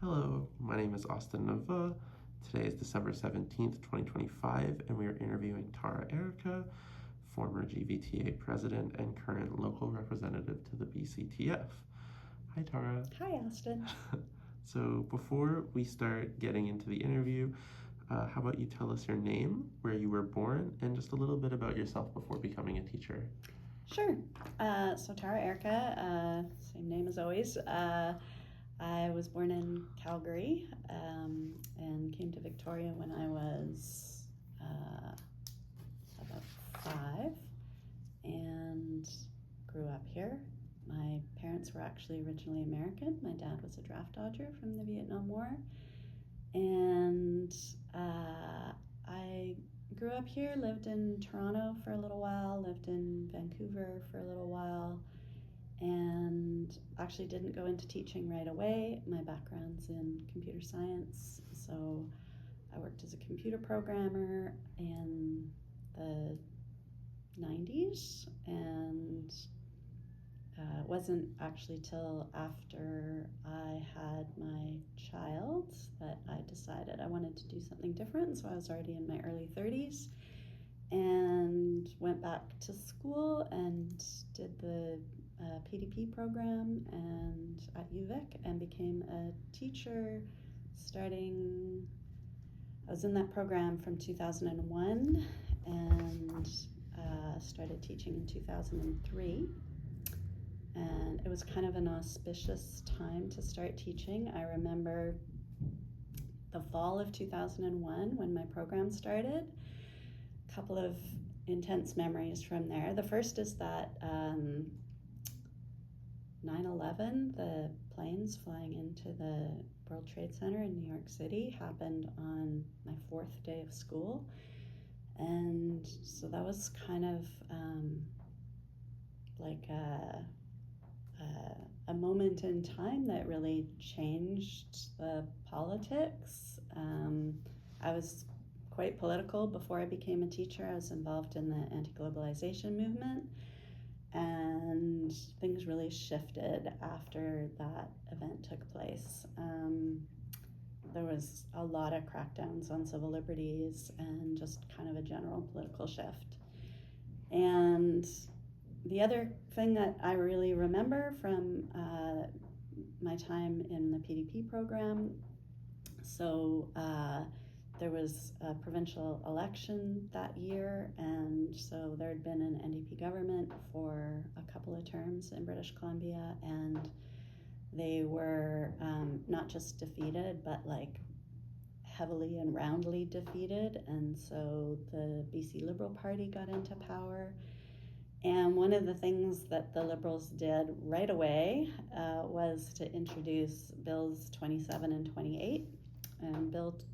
Hello, my name is Austin Nava. Today is December 17th, 2025, and we are interviewing Tara Ehrcke, former GVTA President and current local representative to the BCTF. Hi, Tara. Hi, Austin. So before we start getting into the interview, how about you tell us your name, where you were born, and just a little bit about yourself before becoming a teacher? Sure. So Tara Ehrcke, same name as always. I was born in Calgary and came to Victoria when I was about 5 and grew up here. My parents were actually originally American. My dad was a draft dodger from the Vietnam War. And I grew up here, lived in Toronto for a little while, lived in Vancouver for a little while, and actually didn't go into teaching right away. My background's in computer science, so I worked as a computer programmer in the 90s, and wasn't actually till after I had my child that I decided I wanted to do something different. So I was already in my early 30s and went back to school and did the PDP program and at UVic and became a teacher starting. I was in that program from 2001 and started teaching in 2003. And it was kind of an auspicious time to start teaching. I remember the fall of 2001 when my program started. A couple of intense memories from there. The first is that 9/11, the planes flying into the World Trade Center in New York City, happened on my 4th day of school. And so that was kind of like a moment in time that really changed the politics. I was quite political before I became a teacher. I was involved in the anti-globalization movement, and things really shifted after that event took place. There was a lot of crackdowns on civil liberties and just kind of a general political shift. And the other thing that I really remember from my time in the PDP program, so there was a provincial election that year, and so there had been an NDP government for a couple of terms in British Columbia, and they were not just defeated, but like heavily and roundly defeated, and so the BC Liberal Party got into power. And one of the things that the Liberals did right away was to introduce Bills 27 and 28. And both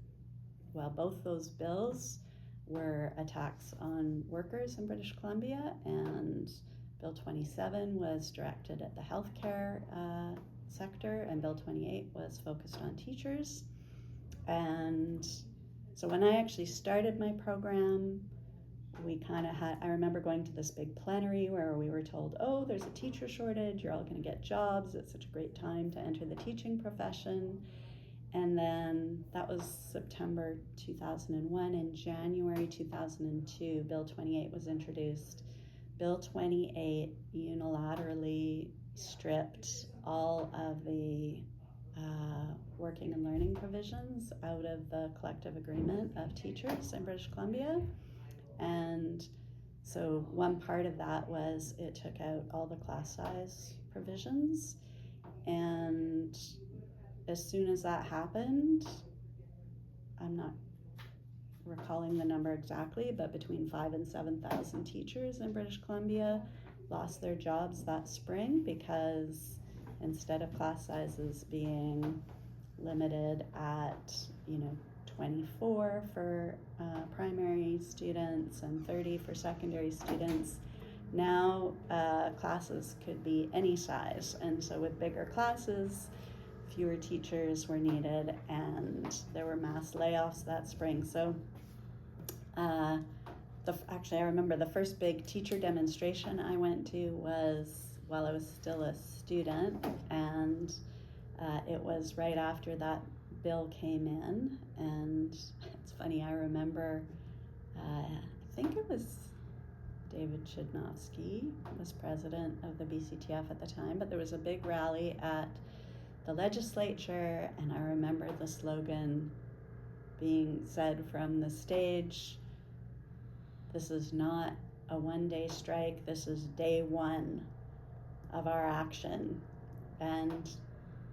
those bills were attacks on workers in British Columbia, and Bill 27 was directed at the healthcare sector, and Bill 28 was focused on teachers. And so when I actually started my program, I remember going to this big plenary where we were told, oh, there's a teacher shortage, you're all going to get jobs, it's such a great time to enter the teaching profession. And then that was September 2001. In January 2002, Bill 28 was introduced. Bill 28 unilaterally stripped all of the working and learning provisions out of the collective agreement of teachers in British Columbia. And so one part of that was it took out all the class size provisions. And as soon as that happened, I'm not recalling the number exactly, but between 5,000 and 7,000 teachers in British Columbia lost their jobs that spring, because instead of class sizes being limited at 24 for primary students and 30 for secondary students, now classes could be any size. And so with bigger classes, fewer teachers were needed, and there were mass layoffs that spring. So actually I remember the first big teacher demonstration I went to was while I was still a student, and It was right after that bill came in, and it's funny, I remember, I think it was David Chudnovsky was president of the BCTF at the time, but there was a big rally at the legislature, and I remember the slogan being said from the stage, "This is not a one-day strike, this is day one of our action." And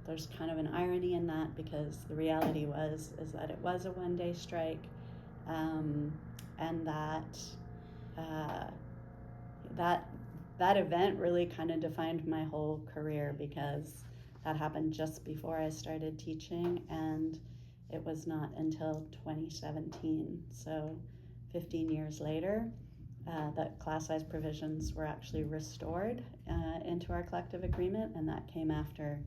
there's kind of an irony in that, because the reality is that it was a one-day strike, and that that event really kind of defined my whole career, because that happened just before I started teaching, and it was not until 2017, so 15 years later, that class size provisions were actually restored into our collective agreement, and that came after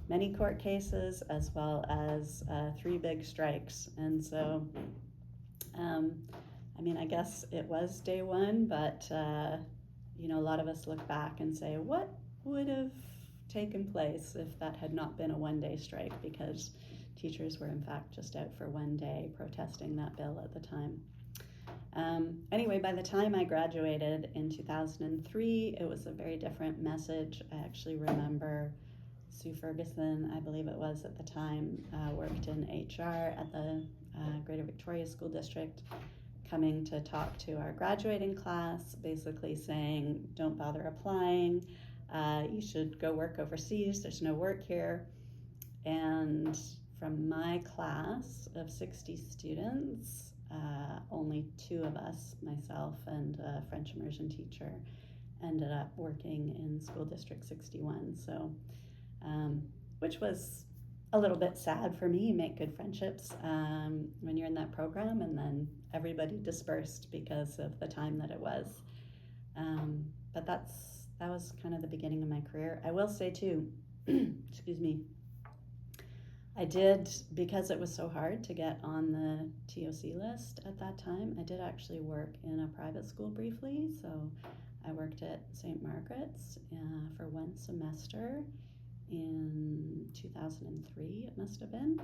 many court cases as well as 3 big strikes. And so, I mean, I guess it was day one, but you know, a lot of us look back and say, what would have taken place if that had not been a one-day strike? Because teachers were in fact just out for one day protesting that bill at the time. Anyway, by the time I graduated in 2003, it was a very different message. I actually remember Sue Ferguson, I believe it was at the time, worked in HR at the Greater Victoria School District, coming to talk to our graduating class, basically saying, don't bother applying, you should go work overseas, there's no work here. And from my class of 60 students, only 2 of us, myself and a French immersion teacher, ended up working in School District 61. So, which was a little bit sad for me. You make good friendships when you're in that program, and then everybody dispersed because of the time that it was. But that was kind of the beginning of my career. I will say too, excuse me, I did, because it was so hard to get on the TOC list at that time, I did actually work in a private school briefly. So I worked at St. Margaret's for 1 semester in 2003, it must have been.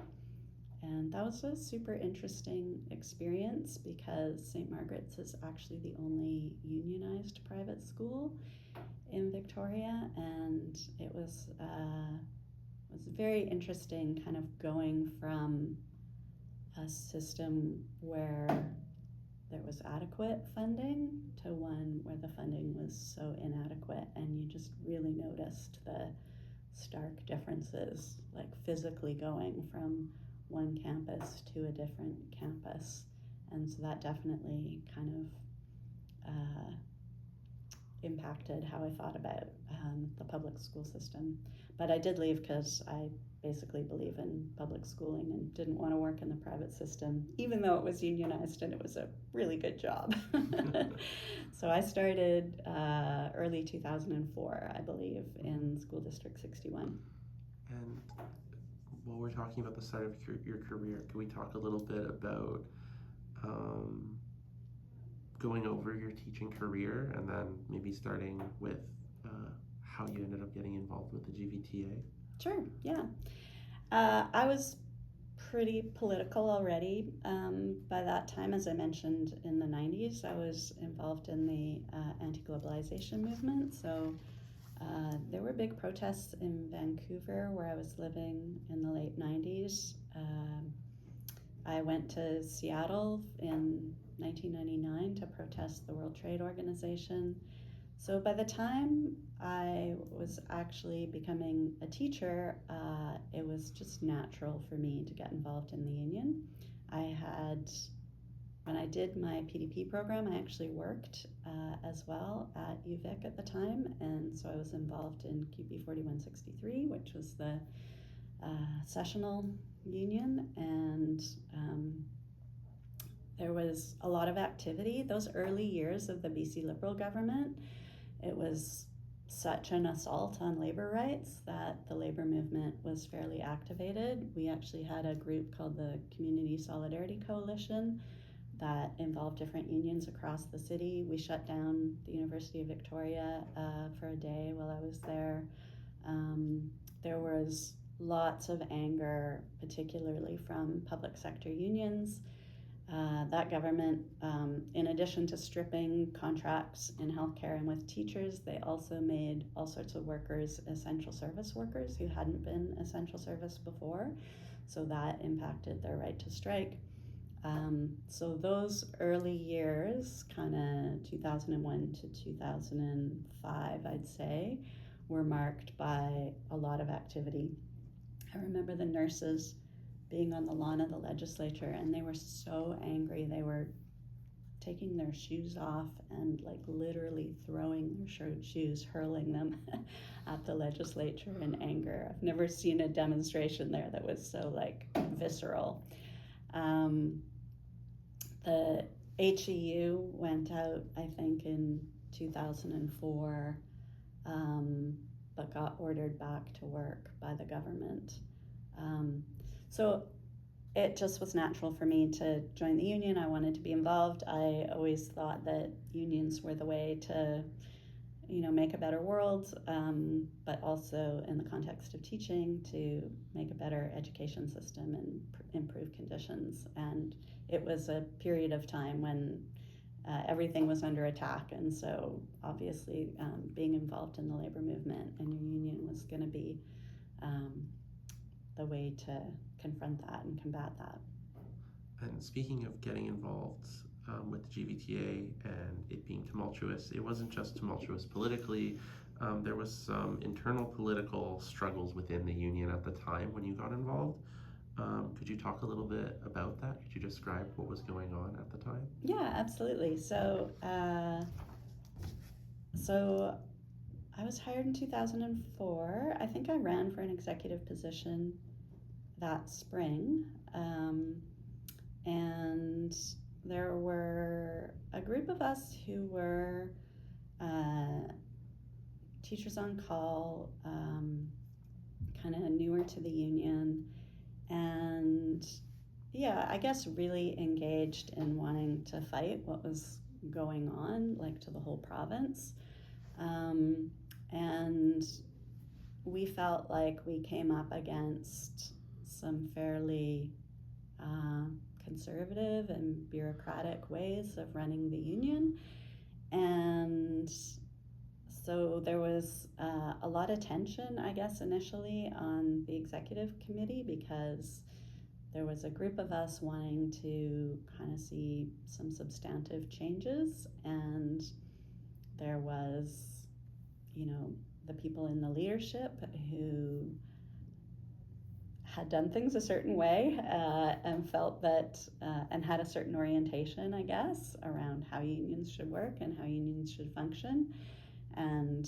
And that was a super interesting experience, because St. Margaret's is actually the only unionized private school in Victoria, and it was very interesting, kind of going from a system where there was adequate funding to one where the funding was so inadequate, and you just really noticed the stark differences, like physically going from one campus to a different campus. And so that definitely kind of impacted how I thought about the public school system. But I did leave because I basically believe in public schooling and didn't want to work in the private system, even though it was unionized and it was a really good job. So I started early 2004, I believe, in School District 61. And while we're talking about the start of your career, can we talk a little bit about going over your teaching career, and then maybe starting with how you ended up getting involved with the GVTA? Sure, yeah. I was pretty political already. By that time, as I mentioned, in the 90s, I was involved in the anti-globalization movement. So there were big protests in Vancouver, where I was living in the late 90s. I went to Seattle in 1999 to protest the World Trade Organization. So by the time I was actually becoming a teacher, it was just natural for me to get involved in the union. When I did my PDP program, I actually worked as well at UVic at the time, and so I was involved in QP 4163, which was the sessional union, and there was a lot of activity. Those early years of the BC Liberal government, it was such an assault on labor rights that the labor movement was fairly activated. We actually had a group called the Community Solidarity Coalition that involved different unions across the city. We shut down the University of Victoria for a day while I was there. There was lots of anger, particularly from public sector unions. That government, in addition to stripping contracts in healthcare and with teachers, they also made all sorts of workers essential service workers who hadn't been essential service before. So that impacted their right to strike. So those early years, kind of 2001 to 2005, I'd say, were marked by a lot of activity. I remember the nurses being on the lawn of the legislature, and they were so angry. They were taking their shoes off and like literally throwing their shoes, hurling them at the legislature in anger. I've never seen a demonstration there that was so like visceral. The HEU went out, I think, in 2004, but got ordered back to work by the government. So it just was natural for me to join the union. I wanted to be involved. I always thought that unions were the way to, make a better world, but also in the context of teaching, to make a better education system and improve conditions. And it was a period of time when everything was under attack, and so obviously being involved in the labor movement and your union was going to be the way to confront that and combat that. And speaking of getting involved with the GVTA and it being tumultuous, it wasn't just tumultuous politically. There was some internal political struggles within the union at the time when you got involved. Could you talk a little bit about that? Could you describe what was going on at the time? Yeah, absolutely. So I was hired in 2004. I think I ran for an executive position that spring. And there were a group of us who were teachers on call, kind of newer to the union, and I guess really engaged in wanting to fight what was going on, like to the whole province. And we felt like we came up against some fairly conservative and bureaucratic ways of running the union. And so there was a lot of tension, I guess, initially on the executive committee, because there was a group of us wanting to kind of see some substantive changes, and there was, the people in the leadership who had done things a certain way and felt that, and had a certain orientation, I guess, around how unions should work and how unions should function. And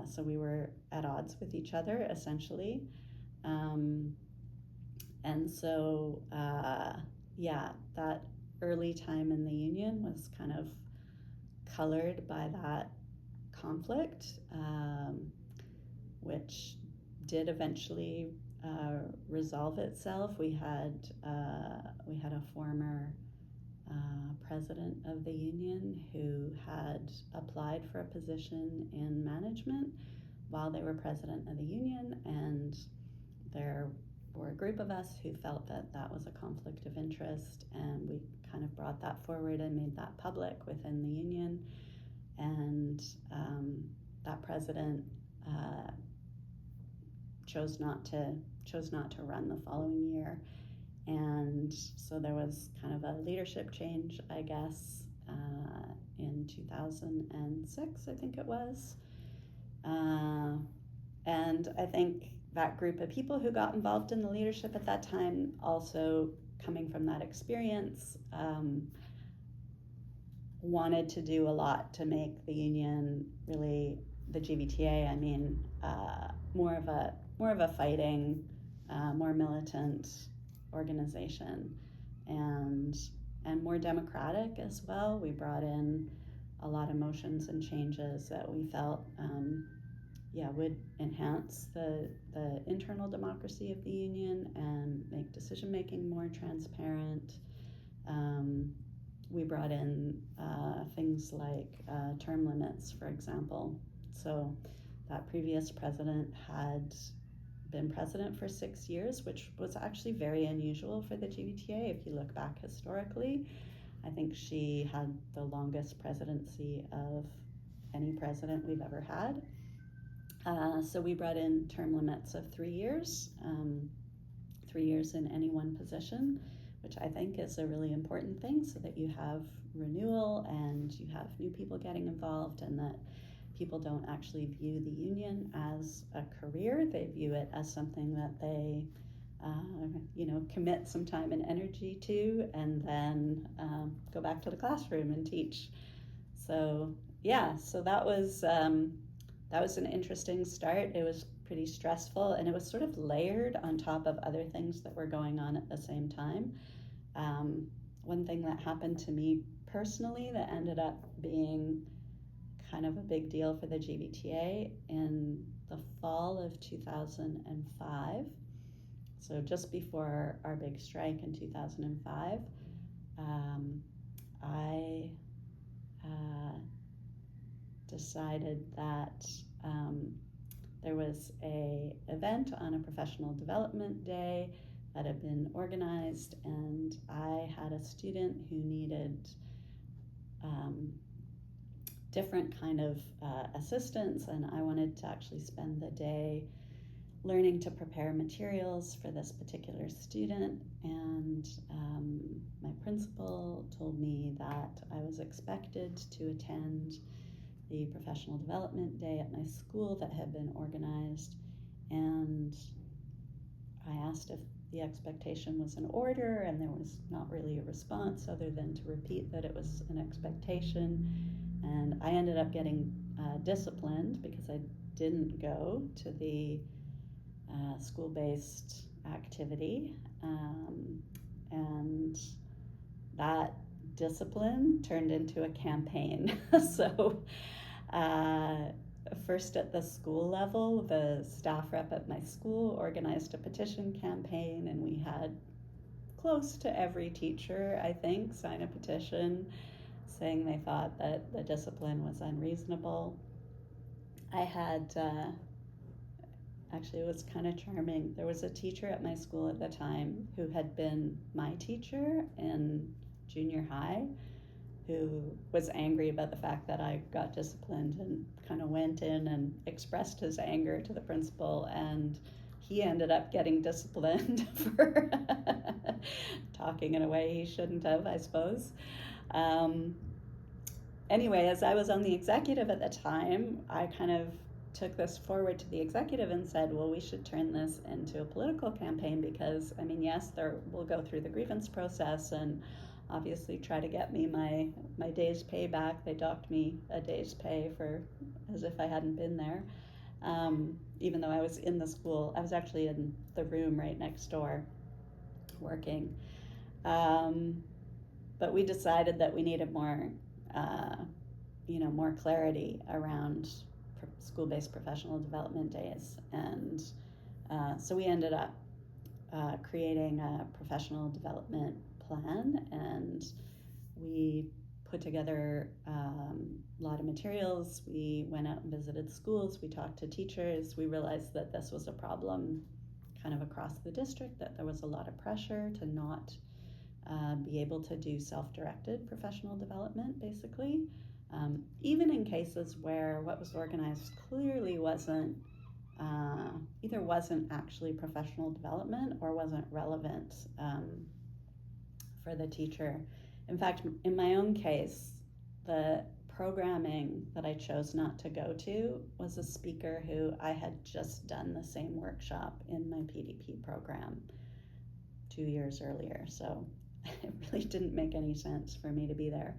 so we were at odds with each other, essentially. And so, that early time in the union was kind of colored by that conflict, which did eventually resolve itself. We had a former president of the union who had applied for a position in management while they were president of the union, and there were a group of us who felt that that was a conflict of interest, and we kind of brought that forward and made that public within the union. And that president chose not to run the following year, and so there was kind of a leadership change, I guess, in 2006, I think it was, and I think that group of people who got involved in the leadership at that time, also coming from that experience, wanted to do a lot to make the union, really the GVTA, I mean, more of a fighting, more militant organization, and more democratic as well. We brought in a lot of motions and changes that we felt would enhance the internal democracy of the union and make decision making more transparent. We brought in things like term limits, for example. So that previous president had been president for 6 years, which was actually very unusual for the GVTA if you look back historically. I think she had the longest presidency of any president we've ever had. So we brought in term limits of 3 years, 3 years in any one position, which I think is a really important thing so that you have renewal and you have new people getting involved, and that people don't actually view the union as a career. They view it as something that they commit some time and energy to, and then go back to the classroom and teach. So so that was an interesting start. It was pretty stressful, and it was sort of layered on top of other things that were going on at the same time. One thing that happened to me personally that ended up being kind of a big deal for the GVTA in the fall of 2005, so just before our big strike in 2005, I decided that there was an event on a professional development day that had been organized, and I had a student who needed different kind of assistance, and I wanted to actually spend the day learning to prepare materials for this particular student. And my principal told me that I was expected to attend the professional development day at my school that had been organized, and I asked if the expectation was in order, and there was not really a response other than to repeat that it was an expectation. And I ended up getting disciplined because I didn't go to the school-based activity, and that discipline turned into a campaign. So first at the school level, the staff rep at my school organized a petition campaign, and we had close to every teacher, I think, sign a petition saying they thought that the discipline was unreasonable. I had actually, it was kind of charming. There was a teacher at my school at the time who had been my teacher in junior high, who was angry about the fact that I got disciplined, and kind of went in and expressed his anger to the principal, and he ended up getting disciplined for talking in a way he shouldn't have, I suppose. Anyway, as I was on the executive at the time, I kind of took this forward to the executive and said, well, we should turn this into a political campaign, because, I mean, yes, we'll go through the grievance process and obviously try to get me my day's pay back. They docked me a day's pay for as if I hadn't been there. Even though I was in the school, I was actually in the room right next door working. But we decided that we needed more clarity around school-based professional development days. And so we ended up creating a professional development plan, and we put together a lot of materials. We went out and visited schools. We talked to teachers. We realized that this was a problem kind of across the district, that there was a lot of pressure to not be able to do self-directed professional development, basically. Even in cases where what was organized clearly either wasn't actually professional development or wasn't relevant for the teacher. In fact, in my own case, the programming that I chose not to go to was a speaker who I had just done the same workshop in my PDP program 2 years earlier. So it really didn't make any sense for me to be there.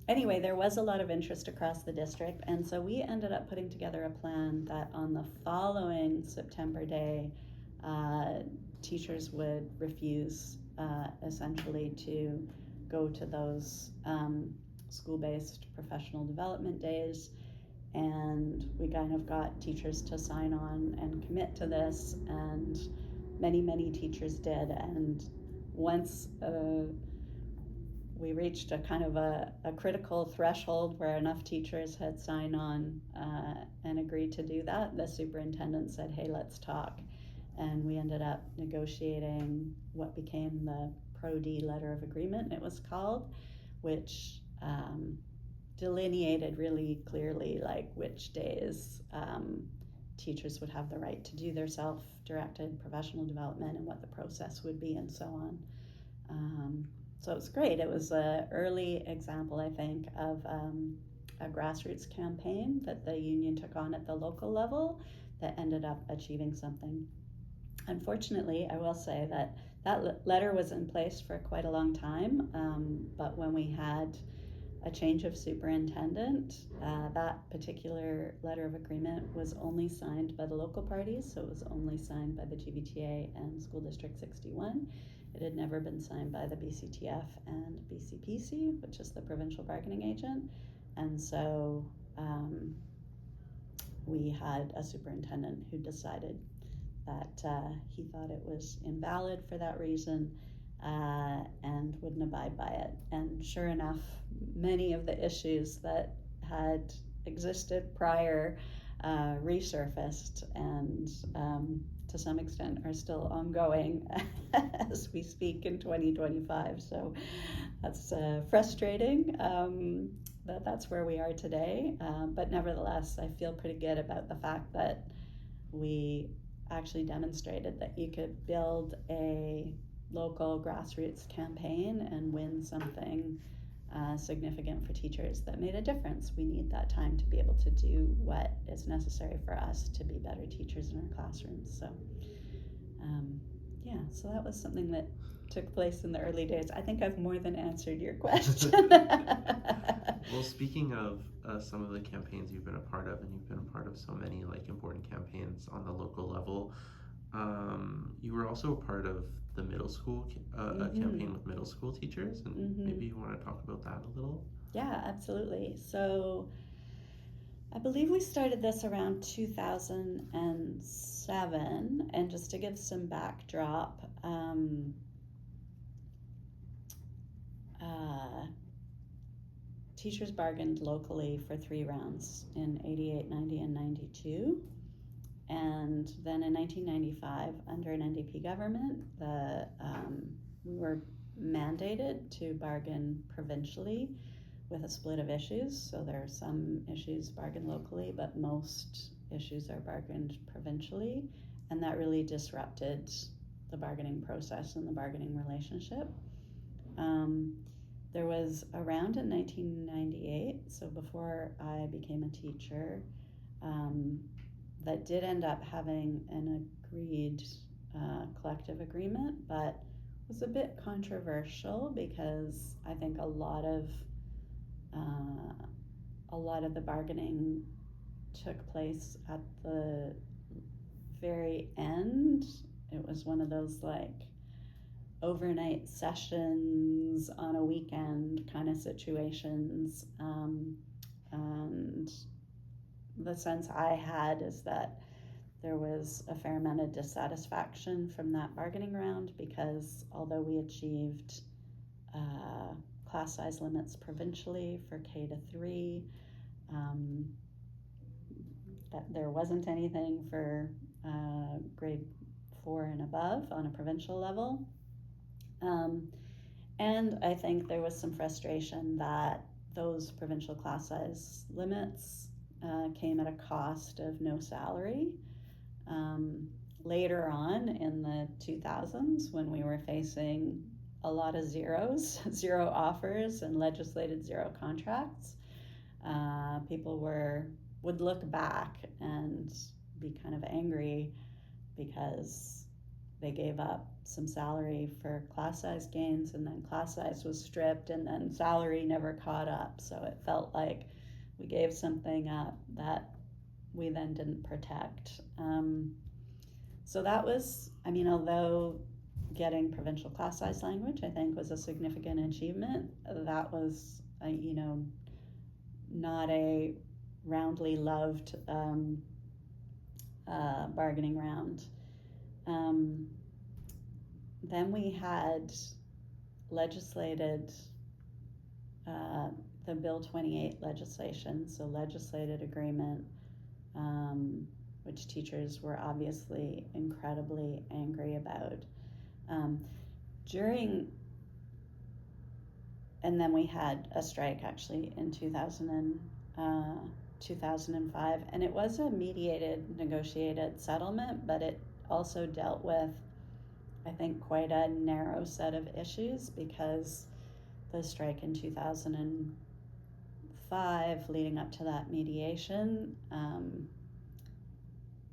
Anyway, there was a lot of interest across the district, and so we ended up putting together a plan that on the following September day, teachers would refuse essentially to go to those school-based professional development days, and we kind of got teachers to sign on and commit to this, and many teachers did. And once we reached a kind of a critical threshold where enough teachers had signed on and agreed to do that. The superintendent said, hey, let's talk. And we ended up negotiating what became the Pro-D letter of agreement, it was called, which delineated really clearly like which days teachers would have the right to do their self-directed professional development and what the process would be and so on. So it was great. It was an early example, I think, of a grassroots campaign that the union took on at the local level that ended up achieving something. Unfortunately, I will say that that letter was in place for quite a long time, but when we had a change of superintendent, that particular letter of agreement was only signed by the local parties, so it was only signed by the GVTA and School District 61. It had never been signed by the BCTF and BCPC, which is the provincial bargaining agent, and so we had a superintendent who decided that he thought it was invalid for that reason and wouldn't abide by it. And sure enough, many of the issues that had existed prior resurfaced and to some extent are still ongoing as we speak in 2025. So that's frustrating that that's where we are today. But nevertheless, I feel pretty good about the fact that we actually demonstrated that you could build a local grassroots campaign and win something significant for teachers that made a difference. We need that time to be able to do what is necessary for us to be better teachers in our classrooms. So so that was something that took place in the early days. I think I've more than answered your question. Well, speaking of some of the campaigns you've been a part of, and you've been a part of so many like important campaigns on the local level, you were also a part of the middle school a campaign with middle school teachers, and maybe you want to talk about that a little? Yeah, absolutely. So I believe we started this around 2007, and just to give some backdrop, teachers bargained locally for 3 rounds in 88, 90, and 92. And then in 1995, under an NDP government, we were mandated to bargain provincially with a split of issues. So there are some issues bargained locally, but most issues are bargained provincially. And that really disrupted the bargaining process and the bargaining relationship. There was a round in 1998, so before I became a teacher, that did end up having an agreed collective agreement, but was a bit controversial because I think a lot of the bargaining took place at the very end. It was one of those like overnight sessions on a weekend kind of situations, and the sense I had is that there was a fair amount of dissatisfaction from that bargaining round because although we achieved class size limits provincially for K-3, that there wasn't anything for grade 4 and above on a provincial level. And I think there was some frustration that those provincial class size limits came at a cost of no salary. Later on in the 2000s, when we were facing a lot of zeros, 0 offers and legislated 0 contracts, people would look back and be kind of angry because they gave up some salary for class size gains, and then class size was stripped, and then salary never caught up. So it felt like we gave something up that we then didn't protect. So that was, although getting provincial class size language, I think, was a significant achievement, that was, not a roundly loved bargaining round. Then we had legislated the Bill 28 legislation, so legislated agreement, which teachers were obviously incredibly angry about. And then we had a strike actually in 2005, and it was a mediated, negotiated settlement, but it also dealt with, I think, quite a narrow set of issues, because the strike in 2005 leading up to that mediation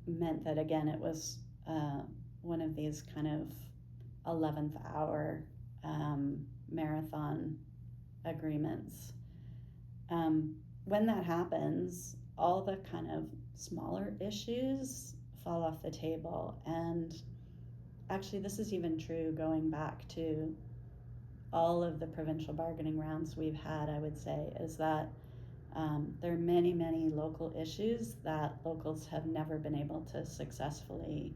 meant that, again, it was one of these kind of 11th hour marathon agreements. When that happens, all the kind of smaller issues fall off the table. And actually, this is even true going back to all of the provincial bargaining rounds we've had, I would say, is that there are many, many local issues that locals have never been able to successfully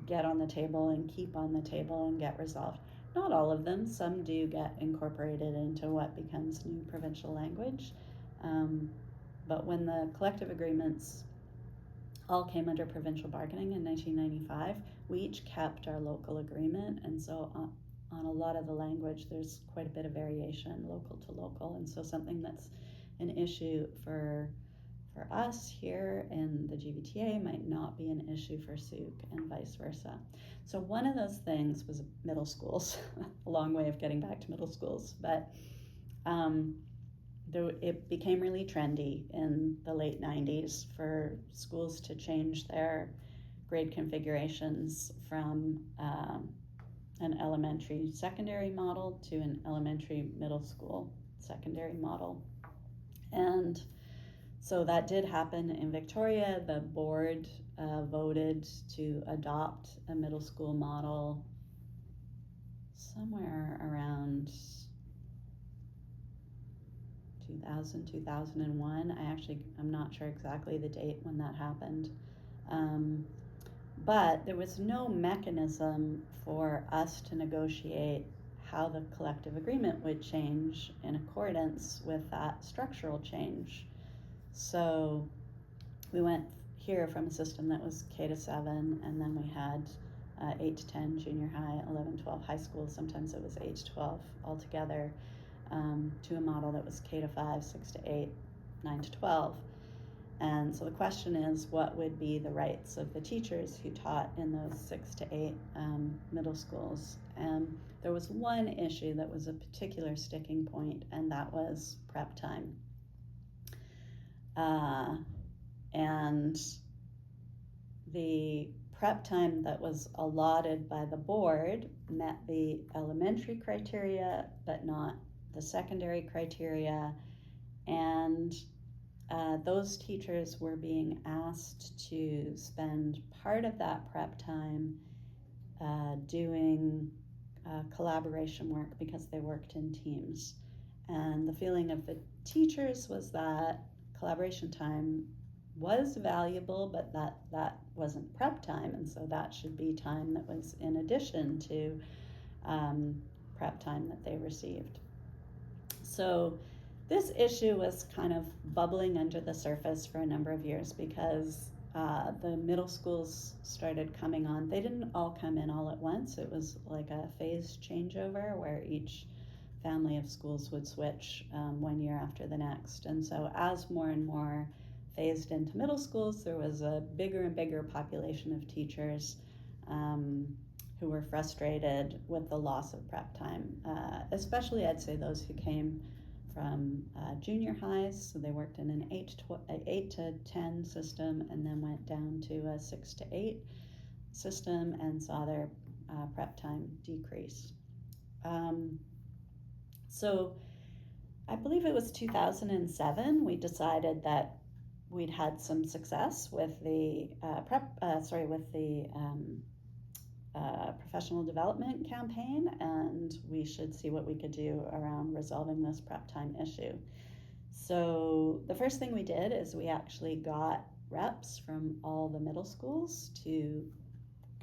get on the table and keep on the table and get resolved. Not all of them. Some do get incorporated into what becomes new provincial language. But when the collective agreements all came under provincial bargaining in 1995, we each kept our local agreement. And so on a lot of the language, there's quite a bit of variation local to local. And so something that's an issue for us here in the GVTA might not be an issue for Souk, and vice versa. So one of those things was middle schools, a long way of getting back to middle schools, but it became really trendy in the late 90s for schools to change their grade configurations from an elementary secondary model to an elementary middle school secondary model. And so that did happen in Victoria. The board voted to adopt a middle school model somewhere around 2000, 2001. I'm not sure exactly the date when that happened. But there was no mechanism for us to negotiate how the collective agreement would change in accordance with that structural change. So we went here from a system that was K-7, and then we had 8-10 junior high, 11-12 high school. Sometimes it was 8-12 altogether, to a model that was K-5, 6-8, 9-12. And so the question is, what would be the rights of the teachers who taught in those 6-8 middle schools? And there was one issue that was a particular sticking point, and that was prep time. And the prep time that was allotted by the board met the elementary criteria, but not the secondary criteria. And those teachers were being asked to spend part of that prep time doing collaboration work, because they worked in teams. And the feeling of the teachers was that collaboration time was valuable, but that wasn't prep time, and so that should be time that was in addition to prep time that they received. So this issue was kind of bubbling under the surface for a number of years, because the middle schools started coming on. They didn't all come in all at once. It was like a phased changeover where each family of schools would switch 1 year after the next. And so as more and more phased into middle schools, there was a bigger and bigger population of teachers who were frustrated with the loss of prep time, especially I'd say those who came from junior highs. So they worked in an 8 to 10 system, and then went down to a 6 to 8 system and saw their prep time decrease. So I believe it was 2007, we decided that we'd had some success with the professional development campaign, and we should see what we could do around resolving this prep time issue. So the first thing we did is we actually got reps from all the middle schools to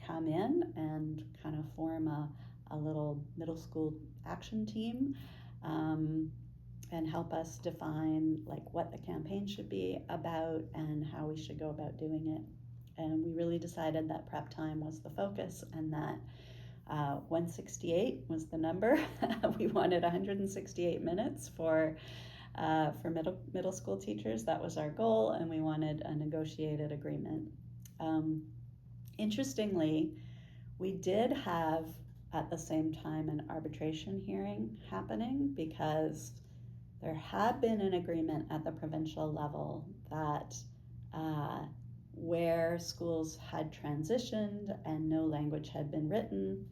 come in and kind of form a little middle school action team. and help us define like what the campaign should be about and how we should go about doing it. And we really decided that prep time was the focus, and that 168 was the number. We wanted 168 minutes for middle school teachers. That was our goal, and we wanted a negotiated agreement. Interestingly, we did have at the same time an arbitration hearing happening, because there had been an agreement at the provincial level that where schools had transitioned and no language had been written,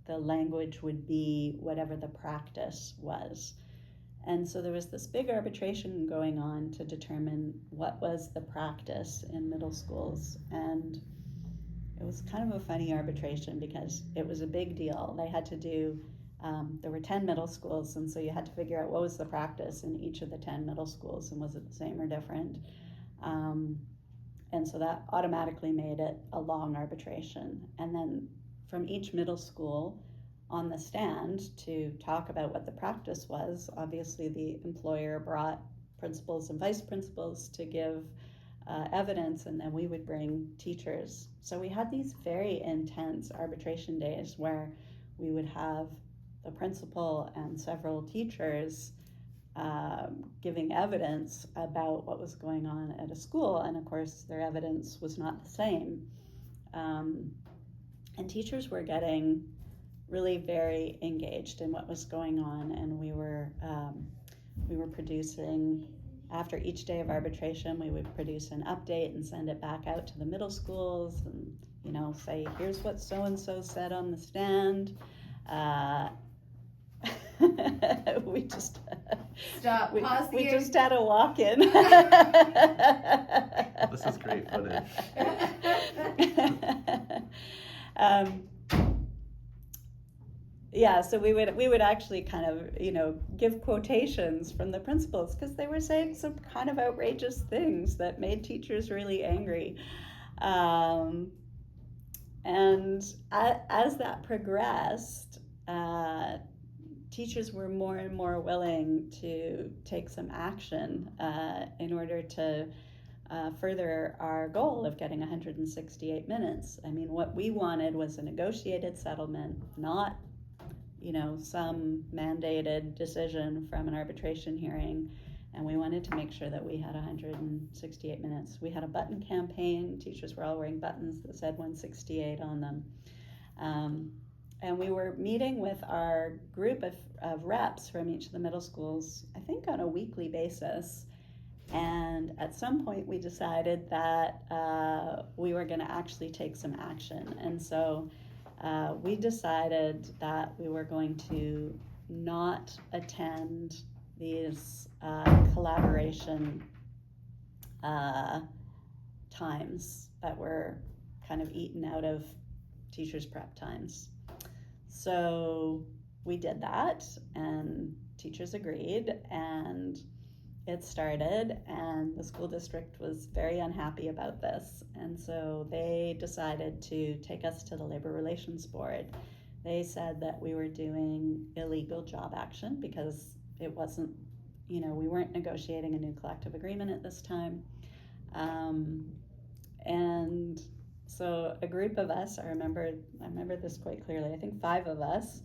the language would be whatever the practice was. And so there was this big arbitration going on to determine what was the practice in middle schools. And it was kind of a funny arbitration because it was a big deal. They had to do, there were 10 middle schools, and so you had to figure out what was the practice in each of the 10 middle schools, and was it the same or different? And so that automatically made it a long arbitration. And then from each middle school on the stand to talk about what the practice was, obviously the employer brought principals and vice principals to give evidence, and then we would bring teachers. So we had these very intense arbitration days where we would have the principal and several teachers giving evidence about what was going on at a school, and of course their evidence was not the same. And teachers were getting really very engaged in what was going on, and we were producing, after each day of arbitration, we would produce an update and send it back out to the middle schools, and say, here's what so-and-so said on the stand. We just Stop. Pause we here. just had a walk-in. This is great footage. Yeah, so we would actually kind of give quotations from the principals, because they were saying some kind of outrageous things that made teachers really angry. And as that progressed, teachers were more and more willing to take some action in order to further our goal of getting 168 minutes. I mean, what we wanted was a negotiated settlement, not some mandated decision from an arbitration hearing. And we wanted to make sure that we had 168 minutes. We had a button campaign. Teachers were all wearing buttons that said 168 on them. And we were meeting with our group of reps from each of the middle schools, I think on a weekly basis. And at some point we decided that we were gonna actually take some action. And so we decided that we were going to not attend these collaboration times that were kind of eaten out of teachers' prep times. So we did that, and teachers agreed, and it started, and the school district was very unhappy about this, and so they decided to take us to the Labor Relations Board. They said that we were doing illegal job action because it wasn't, we weren't negotiating a new collective agreement at this time. And so a group of us, I remember this quite clearly, I think 5 of us,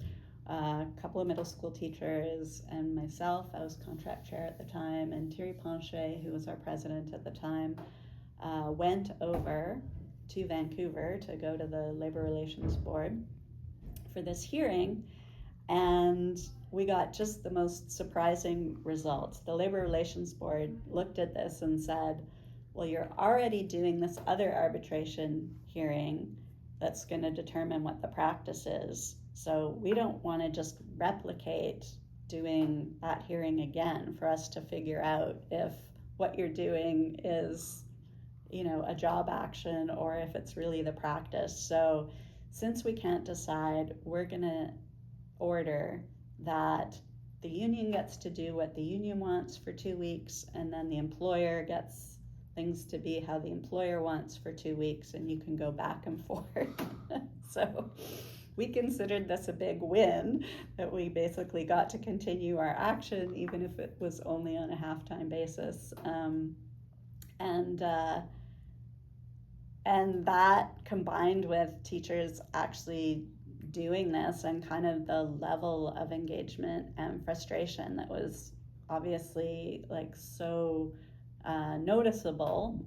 a couple of middle school teachers and myself, I was contract chair at the time, and Thierry Ponche, who was our president at the time, went over to Vancouver to go to the Labor Relations Board for this hearing, and we got just the most surprising results. The Labor Relations Board looked at this and said, well, you're already doing this other arbitration hearing that's going to determine what the practice is. So we don't want to just replicate doing that hearing again for us to figure out if what you're doing is, a job action or if it's really the practice. So since we can't decide, we're going to order that the union gets to do what the union wants for 2 weeks, and then the employer gets things to be how the employer wants for 2 weeks, and you can go back and forth. So we considered this a big win, that we basically got to continue our action even if it was only on a half-time basis. And that combined with teachers actually doing this and kind of the level of engagement and frustration that was obviously like so noticeable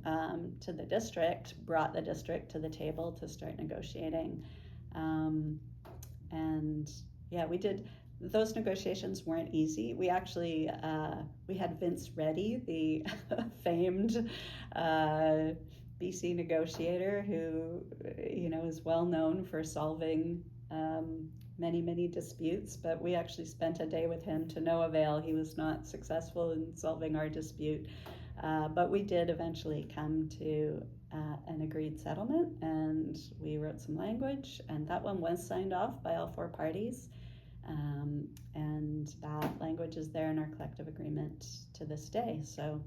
to the district, brought the district to the table to start negotiating. And yeah, we did. Those negotiations weren't easy. We actually we had Vince Reddy, the famed BC negotiator, who is well known for solving many disputes. But we actually spent a day with him to no avail. He was not successful in solving our dispute. But we did eventually come to an agreed settlement, and we wrote some language, and that one was signed off by all 4 parties. And that language is there in our collective agreement to this day. So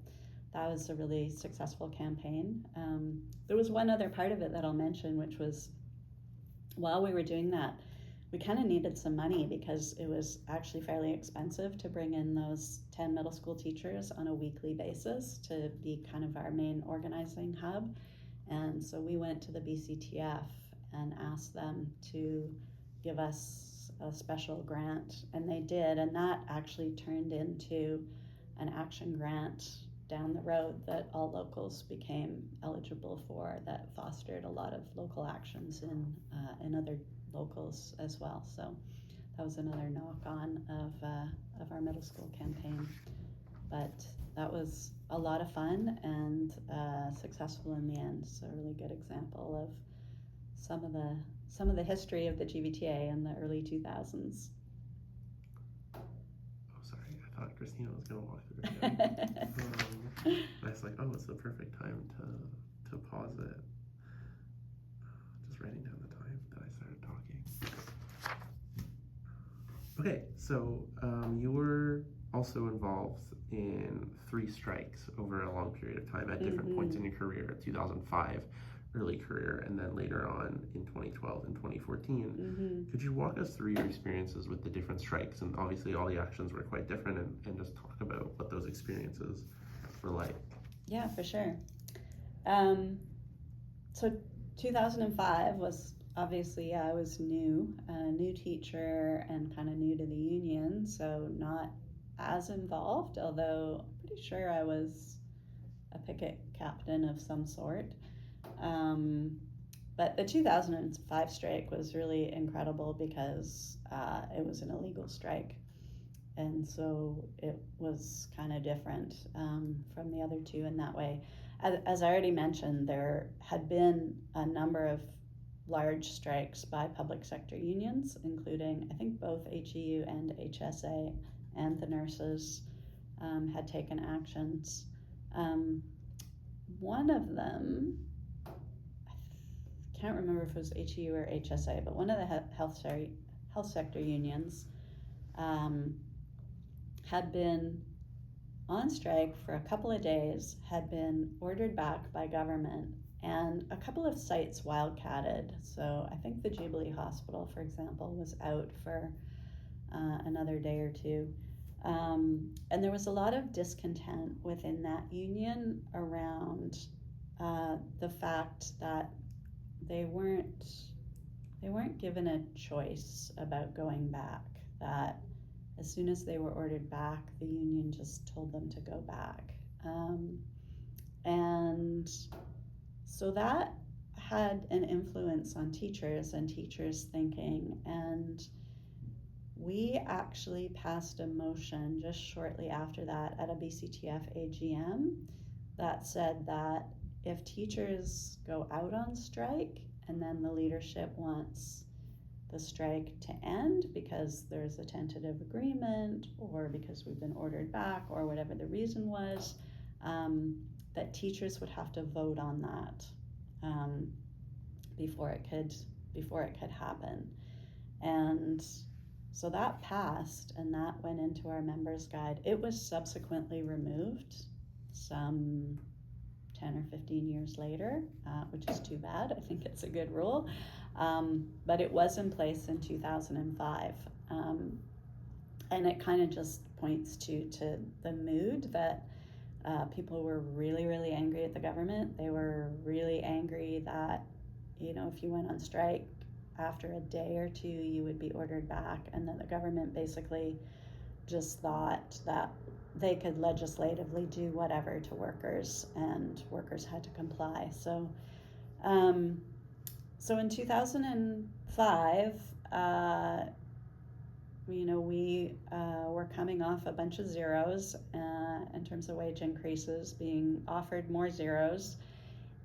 that was a really successful campaign. There was one other part of it that I'll mention, which was while we were doing that, we kind of needed some money because it was actually fairly expensive to bring in those 10 middle school teachers on a weekly basis to be kind of our main organizing hub. And so we went to the BCTF and asked them to give us a special grant, and they did, and that actually turned into an action grant down the road that all locals became eligible for, that fostered a lot of local actions in other locals as well. So that was another knock-on of our middle school campaign. But that was a lot of fun and successful in the end. So a really good example of some of the history of the GVTA in the early 2000s. Oh, sorry, I thought Christina was going to walk through it. I was like, oh, it's the perfect time to pause it. Just writing down the time that I started talking. Okay, so you were also involved in 3 strikes over a long period of time at different points in your career, 2005, early career, and then later on in 2012 and 2014. Could you walk us through your experiences with the different strikes? And obviously all the actions were quite different, and just talk about what those experiences were like. Yeah, for sure. So 2005 was obviously, I was a new teacher and kind of new to the union, so not as involved, although I'm pretty sure I was a picket captain of some sort. But the 2005 strike was really incredible because it was an illegal strike. And so it was kind of different from the other 2 in that way. As I already mentioned, there had been a number of large strikes by public sector unions, including, I think, both HEU and HSA, and the nurses had taken actions. One of them, I can't remember if it was HEU or HSA, but one of the health sector unions had been on strike for a couple of days, had been ordered back by government, and a couple of sites wildcatted. So I think the Jubilee Hospital, for example, was out for another day or 2. And there was a lot of discontent within that union around the fact that they weren't given a choice about going back, that as soon as they were ordered back, the union just told them to go back. And so that had an influence on teachers and teachers' thinking. And we actually passed a motion just shortly after that at a BCTF AGM that said that if teachers go out on strike and then the leadership wants the strike to end because there's a tentative agreement or because we've been ordered back or whatever the reason was, that teachers would have to vote on that before it could happen. And so that passed, and that went into our members' guide. It was subsequently removed some 10 or 15 years later, which is too bad. I think it's a good rule. But it was in place in 2005. And it kind of just points to the mood that people were really, really angry at the government. They were really angry that, if you went on strike, after a day or two, you would be ordered back, and that the government basically just thought that they could legislatively do whatever to workers, and workers had to comply. So in 2005, we were coming off a bunch of zeros in terms of wage increases, being offered more zeros,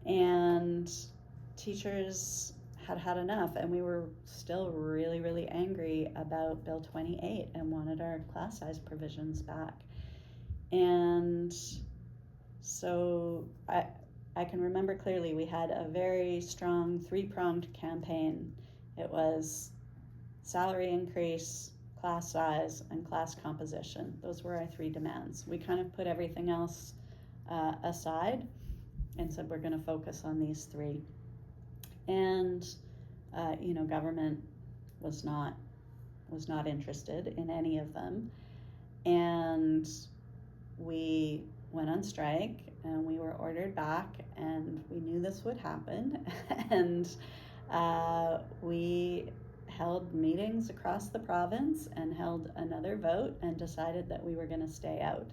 and teachers had enough, and we were still really, really angry about Bill 28 and wanted our class size provisions back. And so I can remember clearly we had a very strong three-pronged campaign. It was salary increase, class size, and class composition. Those were our three demands. We kind of put everything else aside and said we're going to focus on these three. And government was not interested in any of them, and we went on strike, and we were ordered back, and we knew this would happen, and we held meetings across the province and held another vote and decided that we were going to stay out.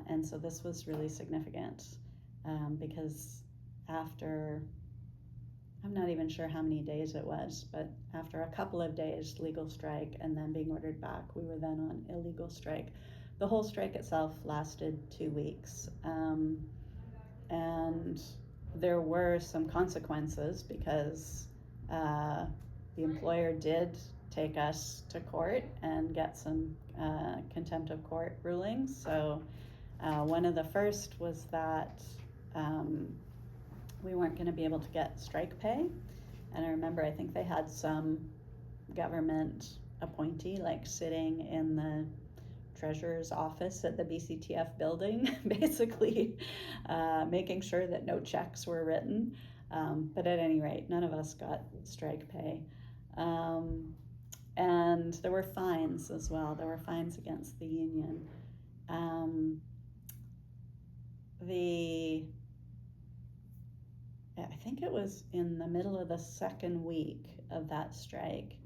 And so this was really significant because after, I'm not even sure how many days it was, but after a couple of days legal strike and then being ordered back, we were then on illegal strike. The whole strike itself lasted 2 weeks, and there were some consequences because the employer did take us to court and get some contempt of court rulings. So one of the first was that we weren't going to be able to get strike pay. And I remember, I think they had some government appointee sitting in the treasurer's office at the BCTF building, basically making sure that no checks were written. But at any rate, none of us got strike pay. And there were fines as well. There were fines against the union. I think it was in the middle of the second week of that strike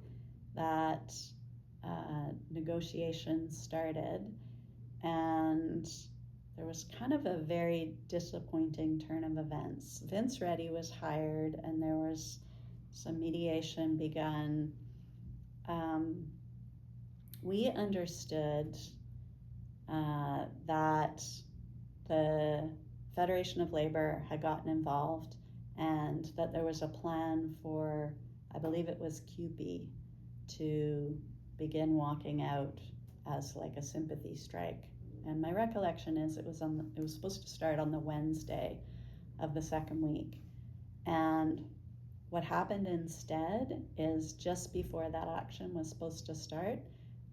that negotiations started, and there was kind of a very disappointing turn of events. Vince Reddy was hired, and there was some mediation begun. We understood that the Federation of Labor had gotten involved, and that there was a plan for, I believe it was QP, to begin walking out as a sympathy strike. And my recollection is it was supposed to start on the Wednesday of the second week. And what happened instead is, just before that action was supposed to start,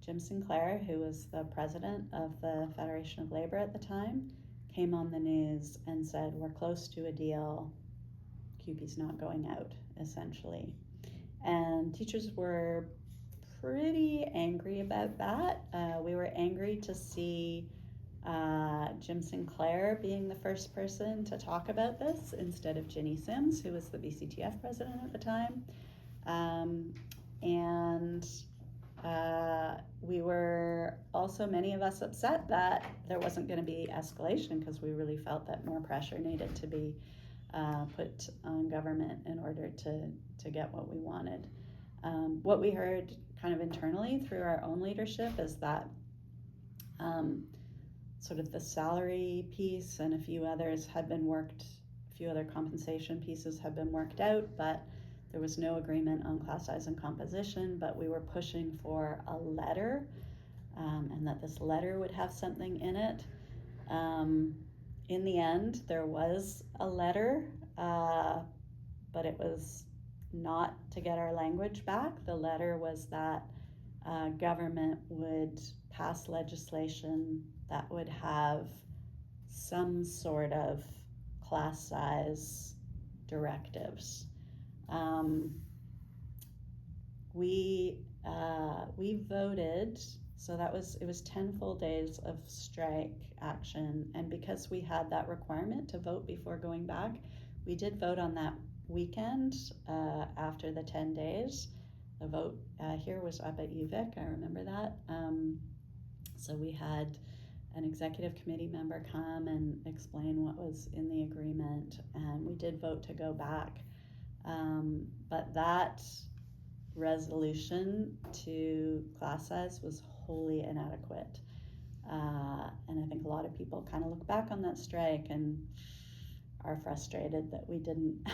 Jim Sinclair, who was the president of the Federation of Labor at the time, came on the news and said, we're close to a deal, QP's not going out, essentially. And teachers were pretty angry about that. We were angry to see Jim Sinclair being the first person to talk about this instead of Ginny Sims, who was the BCTF president at the time. And we were also, many of us, upset that there wasn't going to be escalation, because we really felt that more pressure needed to be put on government in order to get what we wanted. What we heard kind of internally through our own leadership is that sort of the salary piece and a few other compensation pieces had been worked out, but there was no agreement on class size and composition. But we were pushing for a letter, and that this letter would have something in it. In the end, there was a letter, but it was not to get our language back. The letter was that government would pass legislation that would have some sort of class size directives. We voted, so it was 10 full days of strike action, and because we had that requirement to vote before going back, we did vote on that weekend after the 10 days. The vote here was up at UVic, I remember that. So we had an executive committee member come and explain what was in the agreement, and we did vote to go back. But that resolution to class size was wholly inadequate. And I think a lot of people kind of look back on that strike and are frustrated that we didn't,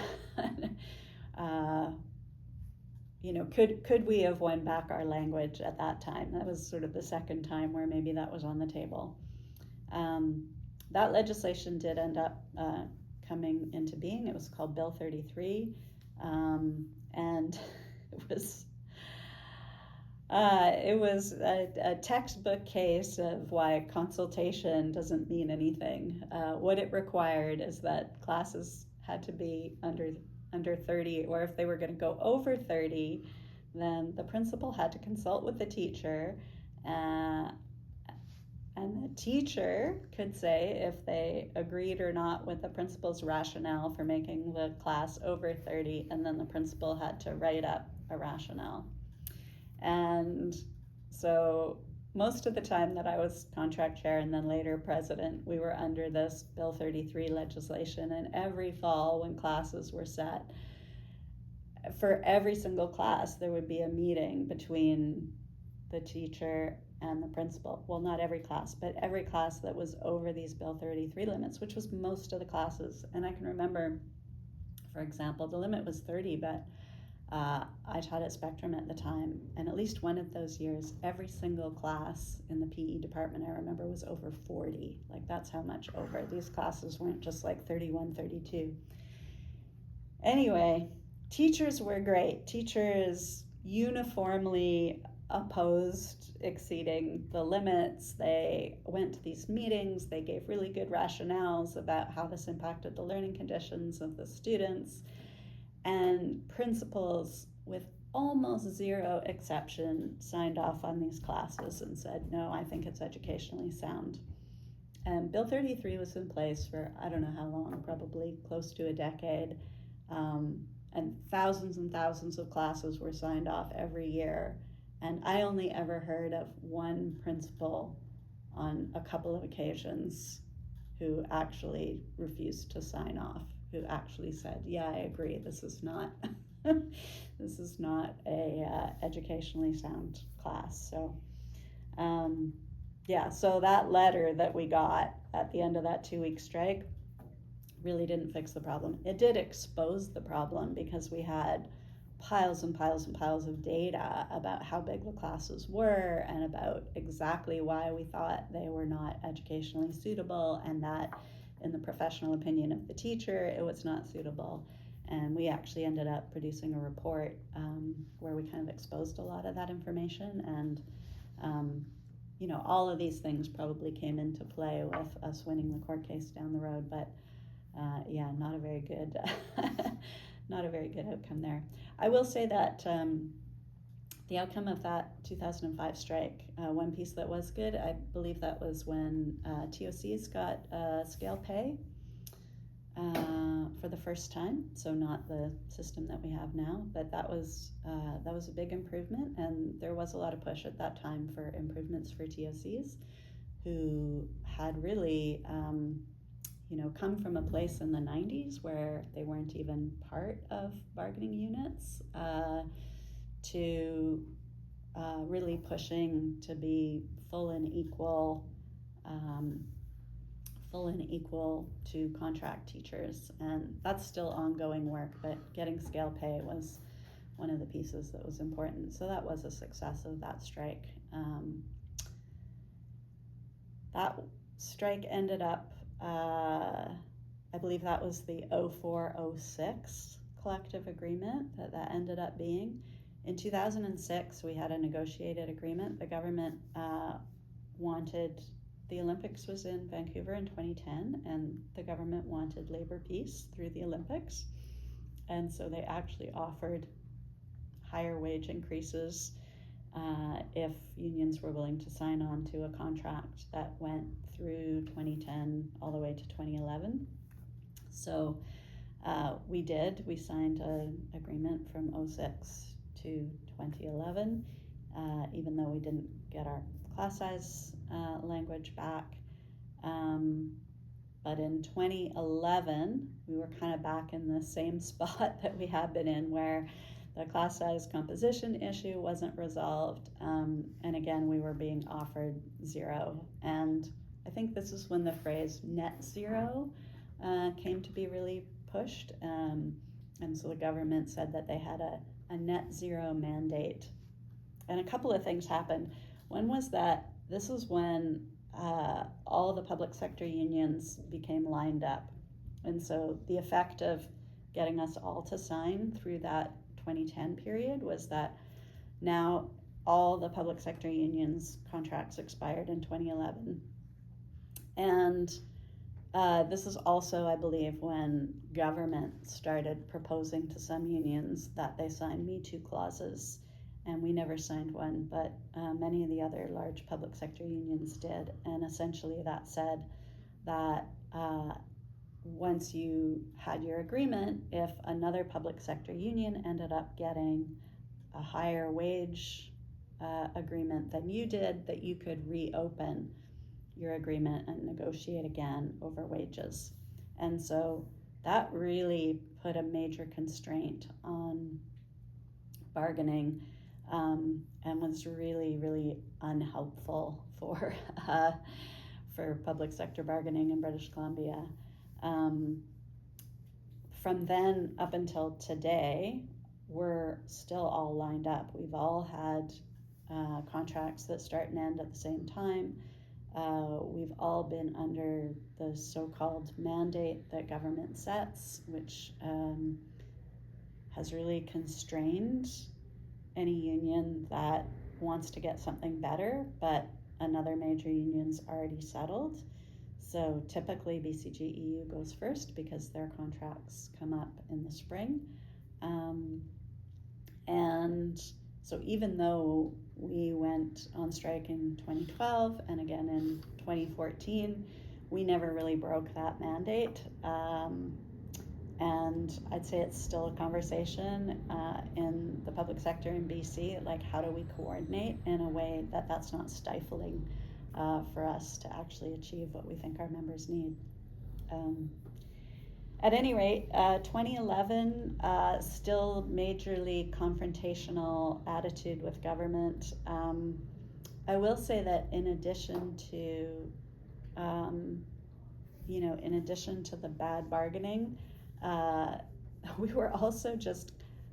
could we have won back our language at that time? That was sort of the second time where maybe that was on the table. That legislation did end up coming into being. It was called Bill 33, and it was a textbook case of why consultation doesn't mean anything. What it required is that classes had to be under 30, or if they were going to go over 30, then the principal had to consult with the teacher, and the teacher could say if they agreed or not with the principal's rationale for making the class over 30, and then the principal had to write up a rationale. And so most of the time that I was contract chair and then later president, we were under this Bill 33 legislation, and every fall when classes were set, for every single class there would be a meeting between the teacher and the principal. Well, not every class, but every class that was over these Bill 33 limits, which was most of the classes. And I can remember, for example, the limit was 30, but I taught at Spectrum at the time, and at least one of those years, every single class in the PE department, I remember, was over 40. Like, that's how much over. These classes weren't just like 31, 32. Anyway, teachers were great. Teachers uniformly opposed exceeding the limits. They went to these meetings. They gave really good rationales about how this impacted the learning conditions of the students. And principals, with almost zero exception, signed off on these classes and said, no, I think it's educationally sound. And Bill 33 was in place for, I don't know how long, probably close to a decade. And thousands of classes were signed off every year. And I only ever heard of one principal on a couple of occasions who actually refused to sign off, who actually said, yeah, I agree, this is not this is not a educationally sound class. So so that letter that we got at the end of that 2-week strike really didn't fix the problem. It did expose the problem, because we had piles and piles and piles of data about how big the classes were and about exactly why we thought they were not educationally suitable, and that in the professional opinion of the teacher, it was not suitable. And we actually ended up producing a report where we kind of exposed a lot of that information. And, all of these things probably came into play with us winning the court case down the road. But not a very good, not a very good outcome there. I will say that the outcome of that 2005 strike, one piece that was good, I believe that was when TOCs got scale pay for the first time. So not the system that we have now, but that was a big improvement, and there was a lot of push at that time for improvements for TOCs who had really come from a place in the 90s where they weren't even part of bargaining units to really pushing to be full and equal to contract teachers. And that's still ongoing work, but getting scale pay was one of the pieces that was important. So that was a success of that strike. That strike ended up, I believe that was the 04-06 collective agreement that ended up being. In 2006, we had a negotiated agreement. The government wanted, the Olympics was in Vancouver in 2010, and the government wanted labor peace through the Olympics. And so they actually offered higher wage increases if unions were willing to sign on to a contract that went through 2010 all the way to 2011. So we did. We signed an agreement from 2006 to 2011, even though we didn't get our class size language back. But in 2011, we were kind of back in the same spot that we had been in, where the class size composition issue wasn't resolved. And again, we were being offered zero. And I think this is when the phrase net zero came to be really pushed. And so the government said that they had a net zero mandate. And a couple of things happened. One was that this is when all the public sector unions became lined up. And so the effect of getting us all to sign through that 2010 period was that now all the public sector unions' contracts expired in 2011. And this is also, I believe, when government started proposing to some unions that they sign Me Too clauses. And we never signed one, but many of the other large public sector unions did. And essentially that said that once you had your agreement, if another public sector union ended up getting a higher wage agreement than you did, that you could reopen your agreement and negotiate again over wages. And so that really put a major constraint on bargaining. And was really, really unhelpful for public sector bargaining in British Columbia. From then up until today, we're still all lined up. We've all had contracts that start and end at the same time. We've all been under the so-called mandate that government sets, which has really constrained any union that wants to get something better, but another major union's already settled. So typically BCGEU goes first because their contracts come up in the spring. And so even though we went on strike in 2012 and again in 2014, we never really broke that mandate. And I'd say it's still a conversation in the public sector in BC, like how do we coordinate in a way that that's not stifling for us to actually achieve what we think our members need. At any rate, 2011, still majorly confrontational attitude with government. I will say that in addition to, in addition to the bad bargaining, we were also just,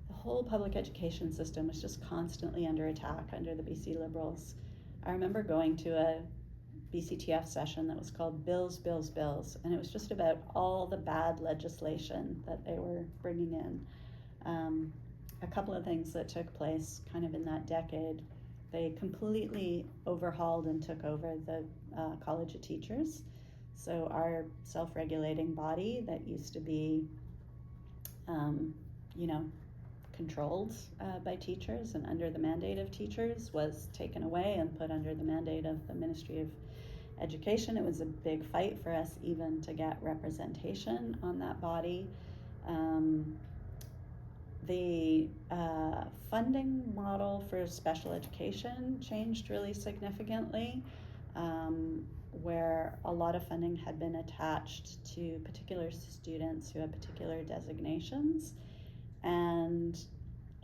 the whole public education system was just constantly under attack under the BC Liberals. I remember going to a BCTF session that was called Bills, Bills, Bills, and it was just about all the bad legislation that they were bringing in. A couple of things that took place kind of in that decade. They completely overhauled and took over the College of Teachers. So our self-regulating body that used to be, controlled by teachers and under the mandate of teachers was taken away and put under the mandate of the Ministry of Education. It was a big fight for us even to get representation on that body. The funding model for special education changed really significantly, where a lot of funding had been attached to particular students who had particular designations, and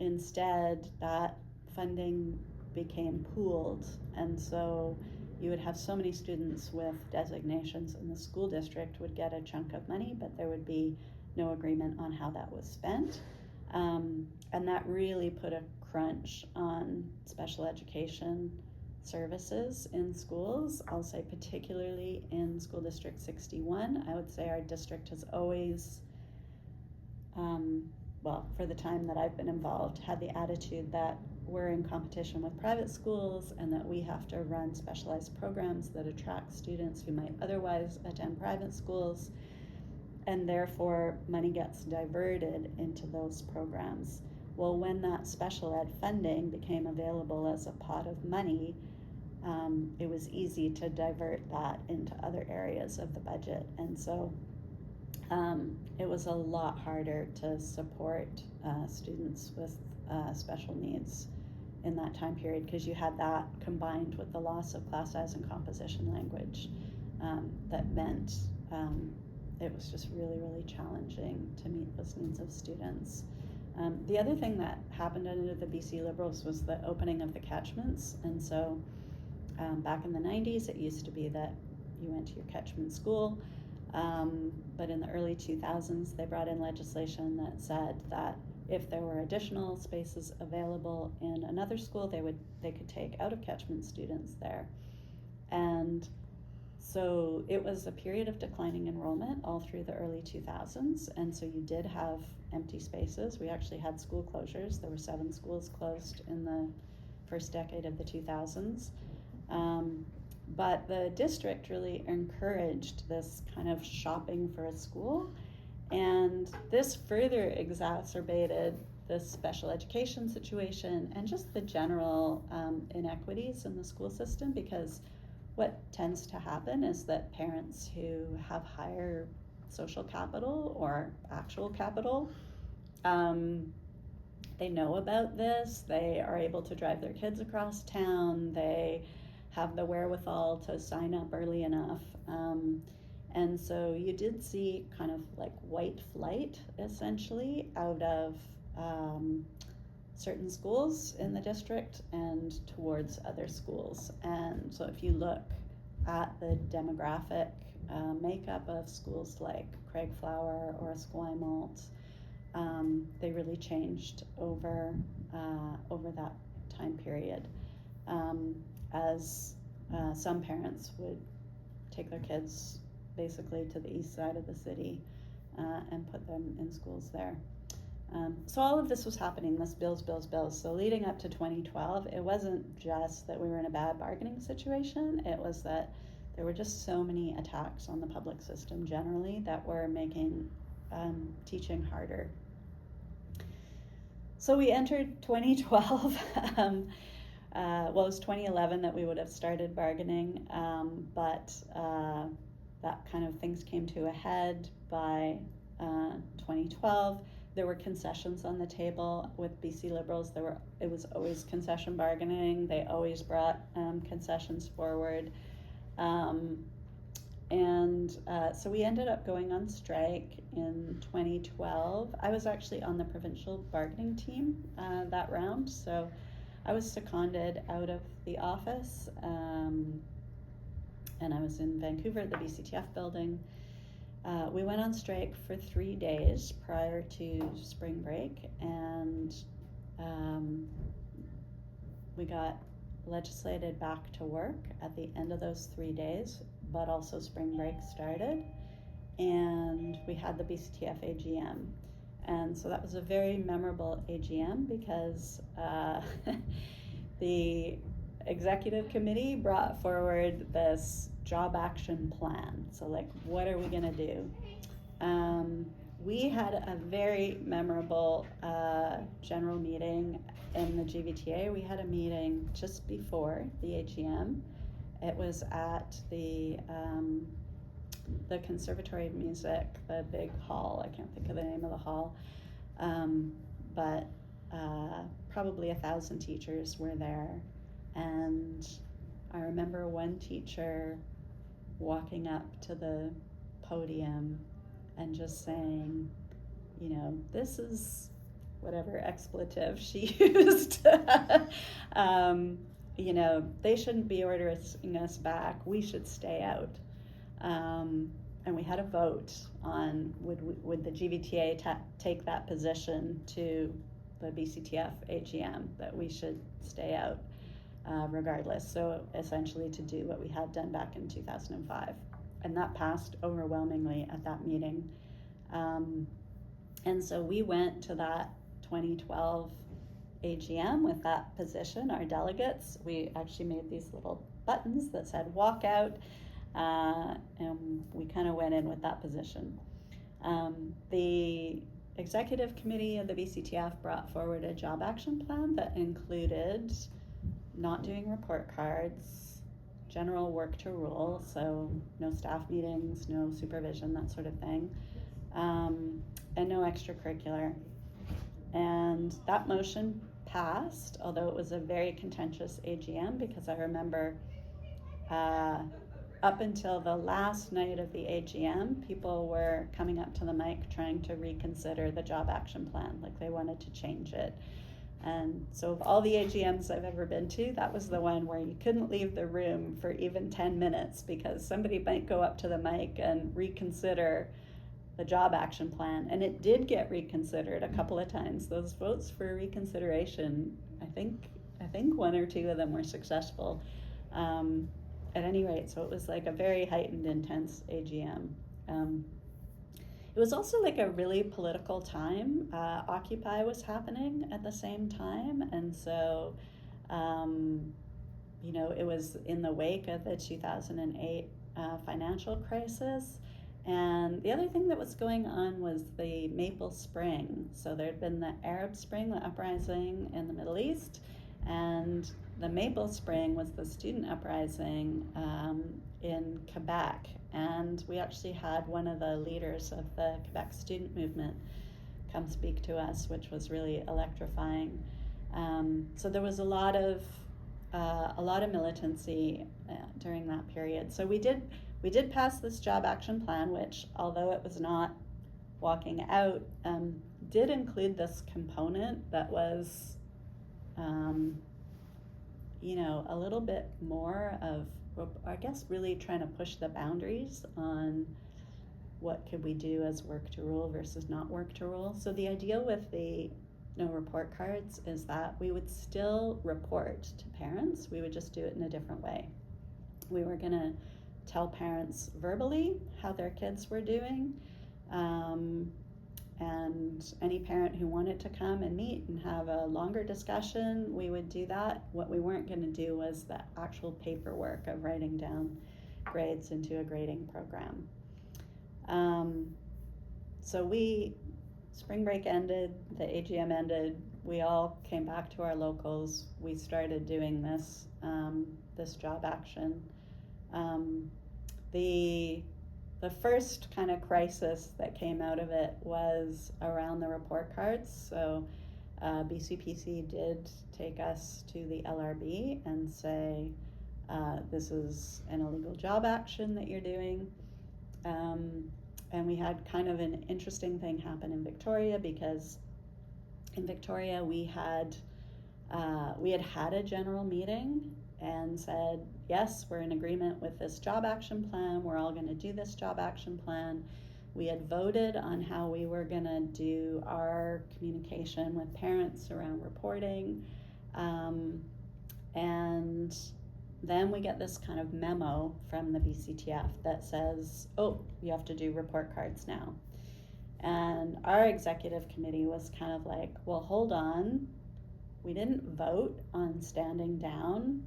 instead that funding became pooled, and so you would have so many students with designations and the school district would get a chunk of money, but there would be no agreement on how that was spent. And that really put a crunch on special education services in schools. I'll say particularly in School District 61. I would say our district has always, for the time that I've been involved, had the attitude that we're in competition with private schools and that we have to run specialized programs that attract students who might otherwise attend private schools. and therefore money gets diverted into those programs. Well, when that special ed funding became available as a pot of money, it was easy to divert that into other areas of the budget. And so it was a lot harder to support students with special needs in that time period, because you had that combined with the loss of class size and composition language. That meant it was just really, really challenging to meet those needs of students. The other thing that happened under the BC Liberals was the opening of the catchments. And so back in the 90s, it used to be that you went to your catchment school, but in the early 2000s, they brought in legislation that said that if there were additional spaces available in another school, they could take out of catchment students there. And so it was a period of declining enrollment all through the early 2000s, and so you did have empty spaces. We actually had school closures. There were 7 schools closed in the first decade of the 2000s. But the district really encouraged this kind of shopping for a school, and this further exacerbated the special education situation and just the general inequities in the school system, because what tends to happen is that parents who have higher social capital or actual capital, they know about this, they are able to drive their kids across town, they have the wherewithal to sign up early enough. And so you did see kind of like white flight, essentially, out of certain schools in the district and towards other schools. And so if you look at the demographic makeup of schools like Craigflower or Esquimalt, they really changed over that time period, as some parents would take their kids basically to the east side of the city and put them in schools there. So all of this was happening, this bills. So leading up to 2012, it wasn't just that we were in a bad bargaining situation, it was that there were just so many attacks on the public system generally that were making teaching harder. So we entered 2012. Well, it was 2011 that we would have started bargaining, but that kind of things came to a head by 2012. There were concessions on the table with BC Liberals. It was always concession bargaining. They always brought concessions forward. So we ended up going on strike in 2012. I was actually on the provincial bargaining team that round, so I was seconded out of the office, and I was in Vancouver at the BCTF building. We went on strike for 3 days prior to spring break, and we got legislated back to work at the end of those 3 days, but also spring break started, and we had the BCTF AGM. And so that was a very memorable AGM because the executive committee brought forward this job action plan. So like, what are we gonna do? We had a very memorable general meeting in the GVTA. We had a meeting just before the AGM. It was at the Conservatory of Music, the big hall. I can't think of the name of the hall, but probably 1,000 teachers were there. And I remember one teacher walking up to the podium and just saying, you know, this is whatever expletive she used. You know, they shouldn't be ordering us back. We should stay out. And we had a vote on would the GVTA take that position to the BCTF AGM, that we should stay out regardless. So essentially to do what we had done back in 2005. And that passed overwhelmingly at that meeting. And so we went to that 2012 AGM with that position, our delegates. We actually made these little buttons that said walk out, and we kind of went in with that position. The executive committee of the BCTF brought forward a job action plan that included not doing report cards, general work to rule, so no staff meetings, no supervision, that sort of thing, and no extracurricular. And that motion passed, although it was a very contentious AGM, because I remember up until the last night of the AGM, people were coming up to the mic trying to reconsider the job action plan, like they wanted to change it. And so of all the AGMs I've ever been to, that was the one where you couldn't leave the room for even 10 minutes because somebody might go up to the mic and reconsider the job action plan. And it did get reconsidered a couple of times. Those votes for reconsideration, I think one or two of them were successful. At any rate, so it was like a very heightened, intense AGM. It was also like a really political time. Occupy was happening at the same time, and so, it was in the wake of the 2008 financial crisis. And the other thing that was going on was the Maple Spring. So there'd been the Arab Spring, the uprising in the Middle East, and the Maple Spring was the student uprising in Quebec. And we actually had one of the leaders of the Quebec student movement come speak to us, which was really electrifying. So there was a lot of militancy during that period. So we did pass this job action plan, which, although it was not walking out, did include this component that was a little bit more of, I guess, really trying to push the boundaries on what could we do as work to rule versus not work to rule. So the idea with the no report cards is that we would still report to parents. We would just do it in a different way. We were going to tell parents verbally how their kids were doing. And any parent who wanted to come and meet and have a longer discussion, we would do that. What we weren't going to do was the actual paperwork of writing down grades into a grading program. So spring break ended, the AGM ended, we all came back to our locals. We started doing this job action. The first kind of crisis that came out of it was around the report cards. So BCPC did take us to the LRB and say, this is an illegal job action that you're doing. And we had kind of an interesting thing happen in Victoria, because in Victoria we had a general meeting and said, yes, we're in agreement with this job action plan. We're all going to do this job action plan. We had voted on how we were going to do our communication with parents around reporting. And then we get this kind of memo from the BCTF that says, oh, you have to do report cards now. And our executive committee was kind of like, well, hold on. We didn't vote on standing down.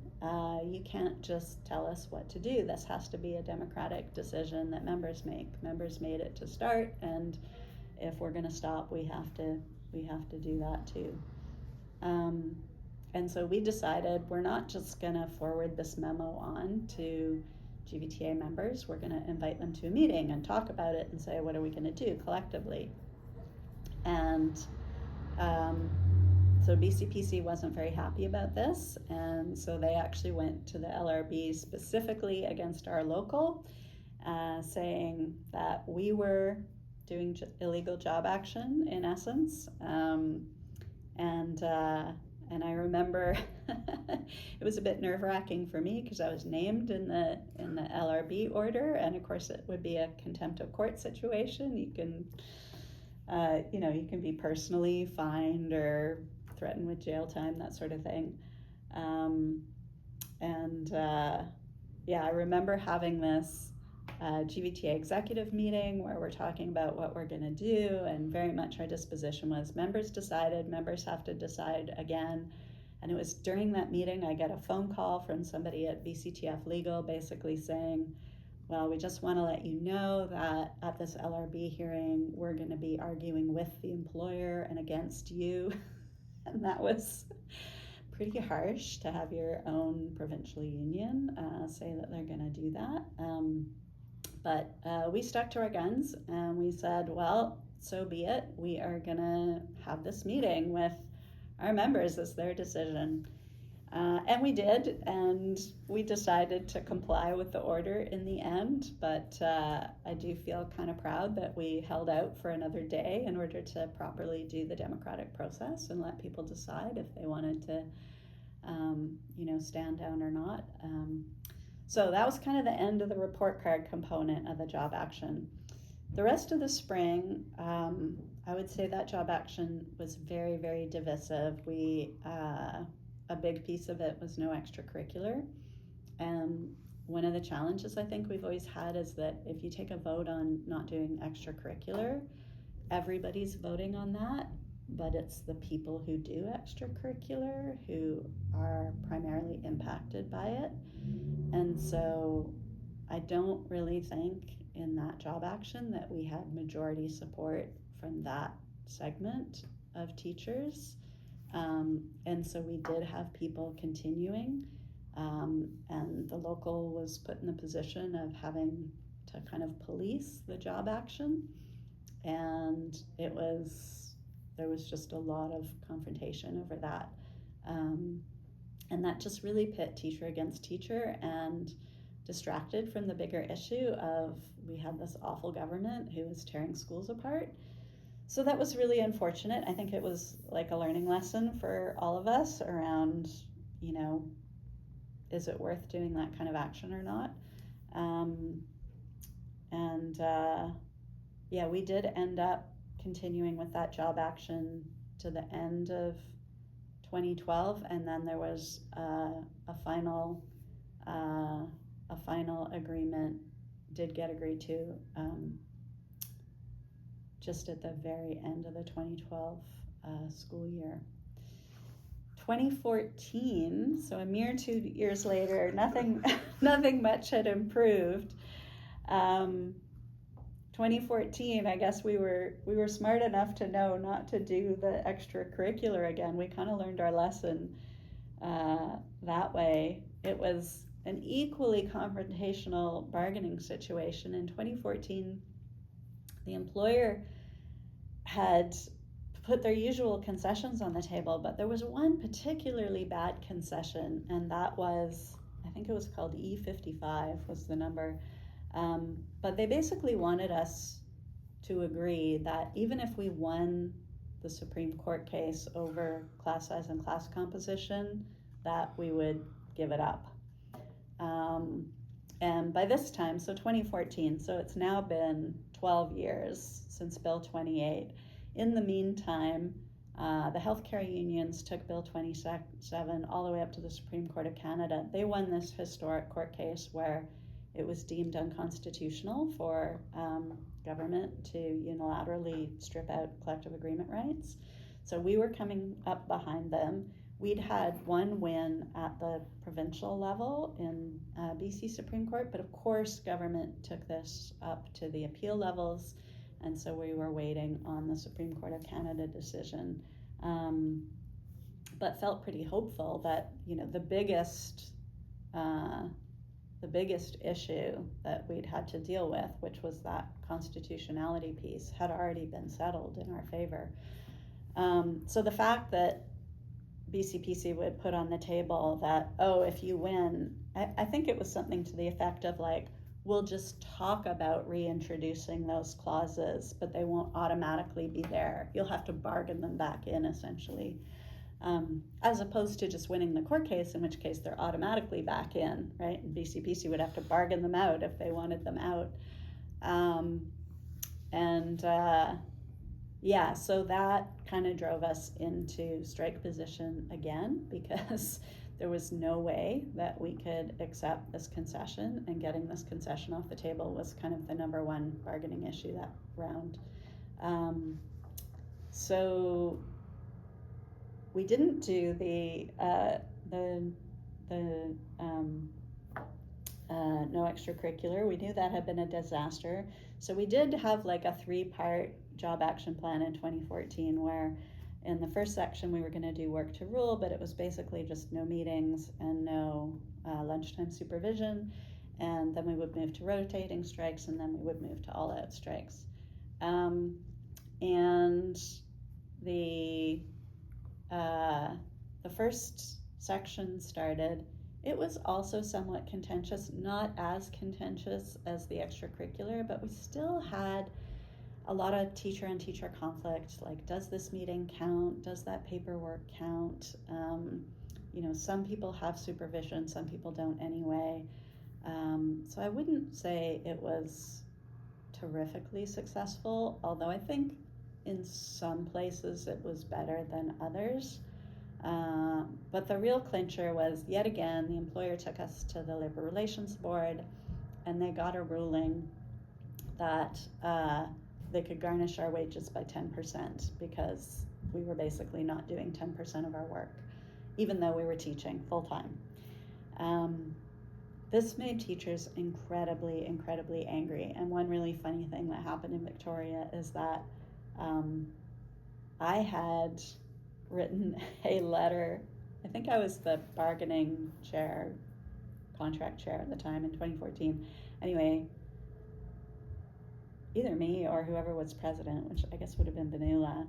You can't just tell us what to do. This has to be a democratic decision that members make. Members made it to start, and if we're going to stop, we have to do that too. And so we decided we're not just going to forward this memo on to GVTA members. We're going to invite them to a meeting and talk about it and say, what are we going to do collectively? And so BCPC wasn't very happy about this, and so they actually went to the LRB specifically against our local, saying that we were doing illegal job action in essence. And I remember it was a bit nerve-wracking for me because I was named in the LRB order, and of course it would be a contempt of court situation. You can you can be personally fined or threatened with jail time, that sort of thing. I remember having this GVTA executive meeting where we're talking about what we're going to do, and very much our disposition was members decided, members have to decide again. And it was during that meeting I got a phone call from somebody at BCTF Legal basically saying, well, we just want to let you know that at this LRB hearing, we're going to be arguing with the employer and against you. And that was pretty harsh to have your own provincial union say that they're going to do that. But we stuck to our guns and we said, well, so be it. We are going to have this meeting with our members. It's their decision. And we did, and we decided to comply with the order in the end, but I do feel kind of proud that we held out for another day in order to properly do the democratic process and let people decide if they wanted to, stand down or not. So that was kind of the end of the report card component of the job action. The rest of the spring, I would say that job action was very, very divisive. A big piece of it was no extracurricular. And one of the challenges I think we've always had is that if you take a vote on not doing extracurricular, everybody's voting on that, but it's the people who do extracurricular who are primarily impacted by it. And so I don't really think in that job action that we had majority support from that segment of teachers. And so we did have people continuing, and the local was put in the position of having to kind of police the job action, and there was just a lot of confrontation over that, and that just really pit teacher against teacher and distracted from the bigger issue of we had this awful government who was tearing schools apart. So that was really unfortunate. I think it was like a learning lesson for all of us around, is it worth doing that kind of action or not? We did end up continuing with that job action to the end of 2012, and then there was a final agreement did get agreed to just at the very end of the 2012 school year. 2014, so a mere 2 years later, nothing much had improved. 2014, I guess we were smart enough to know not to do the extracurricular again. We kind of learned our lesson that way. It was an equally confrontational bargaining situation. In 2014, the employer had put their usual concessions on the table, but there was one particularly bad concession, and that was, I think it was called E55 was the number. But they basically wanted us to agree that even if we won the Supreme Court case over class size and class composition, that we would give it up. And by this time, so 2014, so it's now been 12 years since Bill 28. In the meantime, the healthcare unions took Bill 27 all the way up to the Supreme Court of Canada. They won this historic court case where it was deemed unconstitutional for government to unilaterally strip out collective agreement rights. So we were coming up behind them. We'd had one win at the provincial level in BC Supreme Court, but of course government took this up to the appeal levels, and so we were waiting on the Supreme Court of Canada decision, but felt pretty hopeful that the biggest issue that we'd had to deal with, which was that constitutionality piece, had already been settled in our favor. So the fact that BCPC would put on the table that, if you win, I think it was something to the effect of like, we'll just talk about reintroducing those clauses, but they won't automatically be there. You'll have to bargain them back in, essentially. As opposed to just winning the court case, in which case they're automatically back in, right? And BCPC would have to bargain them out if they wanted them out. So that kind of drove us into strike position again, because there was no way that we could accept this concession, and getting this concession off the table was kind of the number one bargaining issue that round. So we didn't do the no extracurricular. We knew that had been a disaster. So we did have like a 3-part job action plan in 2014 where in the first section we were going to do work to rule, but it was basically just no meetings and no lunchtime supervision. And then we would move to rotating strikes, and then we would move to all-out strikes. And the first section started. It was also somewhat contentious, not as contentious as the extracurricular, but we still had a lot of teacher-on-teacher conflict, like does this meeting count, does that paperwork count? Some people have supervision, some people don't anyway. So I wouldn't say it was terrifically successful, although I think in some places it was better than others. But the real clincher was, yet again, the employer took us to the Labor Relations Board, and they got a ruling that they could garnish our wages by 10% because we were basically not doing 10% of our work, even though we were teaching full-time. This made teachers incredibly, incredibly angry. And one really funny thing that happened in Victoria is that I had written a letter. I think I was the bargaining chair, contract chair at the time in 2014. Anyway, either me or whoever was president, which I guess would have been Vanilla,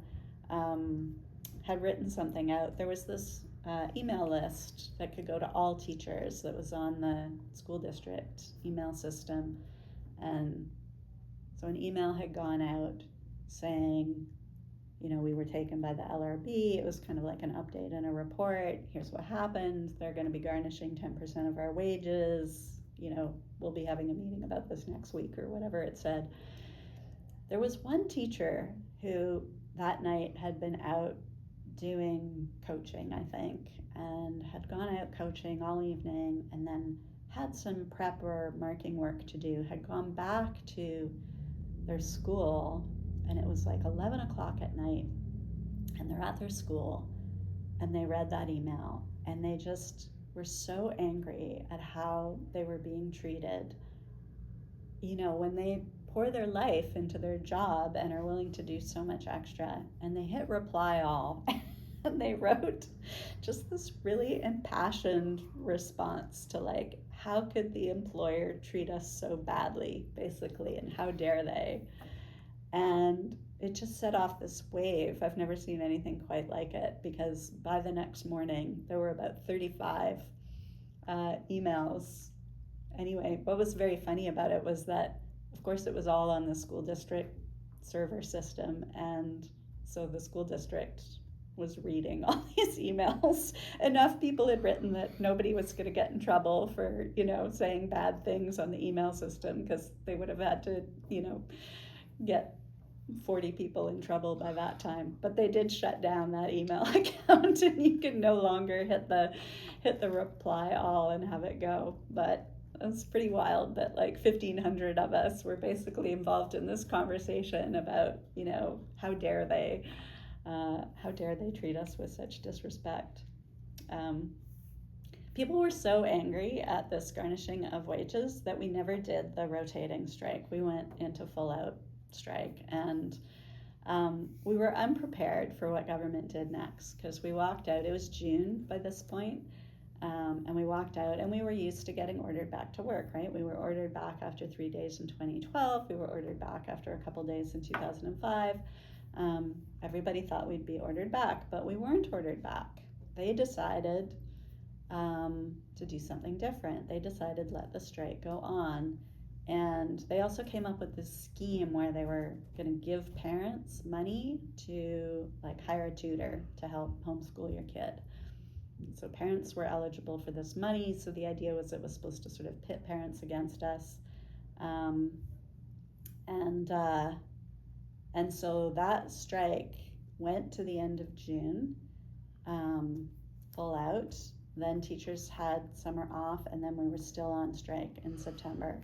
had written something out. There was this email list that could go to all teachers that was on the school district email system. And so an email had gone out saying, we were taken by the LRB. It was kind of like an update and a report. Here's what happened. They're going to be garnishing 10% of our wages. We'll be having a meeting about this next week or whatever it said. There was one teacher who that night had been out doing coaching, I think, and had gone out coaching all evening and then had some prep or marking work to do, had gone back to their school, and it was like 11 o'clock at night, and they're at their school, and they read that email, and they just were so angry at how they were being treated. When they pour their life into their job and are willing to do so much extra, and they hit reply all and they wrote just this really impassioned response to like, how could the employer treat us so badly, basically, and how dare they? And it just set off this wave. I've never seen anything quite like it, because by the next morning there were about 35 emails. Anyway, what was very funny about it was that, of course, it was all on the school district server system, and so the school district was reading all these emails. Enough people had written that nobody was going to get in trouble for, saying bad things on the email system, because they would have had to, get 40 people in trouble by that time. But they did shut down that email account, and you can no longer hit the reply all and have it go. But it was pretty wild that like 1,500 of us were basically involved in this conversation about, how dare they treat us with such disrespect. People were so angry at this garnishing of wages that we never did the rotating strike. We went into full out strike, and we were unprepared for what government did next, because we walked out. It was June by this point. And we walked out, and we were used to getting ordered back to work, right? We were ordered back after 3 days in 2012. We were ordered back after a couple days in 2005. Everybody thought we'd be ordered back, but we weren't ordered back. They decided to do something different. They decided let the strike go on. And they also came up with this scheme where they were going to give parents money to like hire a tutor to help homeschool your kid. So parents were eligible for this money. So the idea was it was supposed to sort of pit parents against us. And so that strike went to the end of June, full out. Then teachers had summer off, and then we were still on strike in September.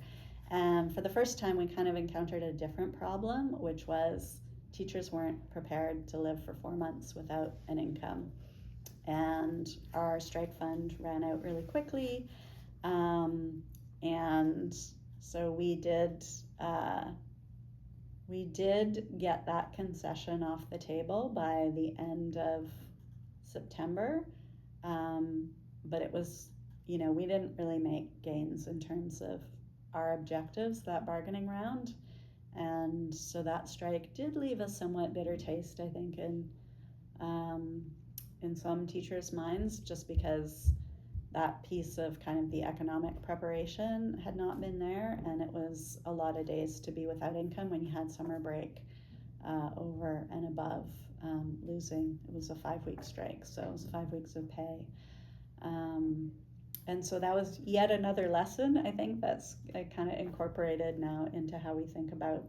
And for the first time, we kind of encountered a different problem, which was teachers weren't prepared to live for 4 months without an income. And our strike fund ran out really quickly. And so we did get that concession off the table by the end of September. But it was, we didn't really make gains in terms of our objectives that bargaining round. And so that strike did leave a somewhat bitter taste, I think, in some teachers' minds, just because that piece of kind of the economic preparation had not been there, and it was a lot of days to be without income when you had summer break over and above losing. It was a 5-week strike, so it was 5 weeks of pay. And so that was yet another lesson, I think, that's kind of incorporated now into how we think about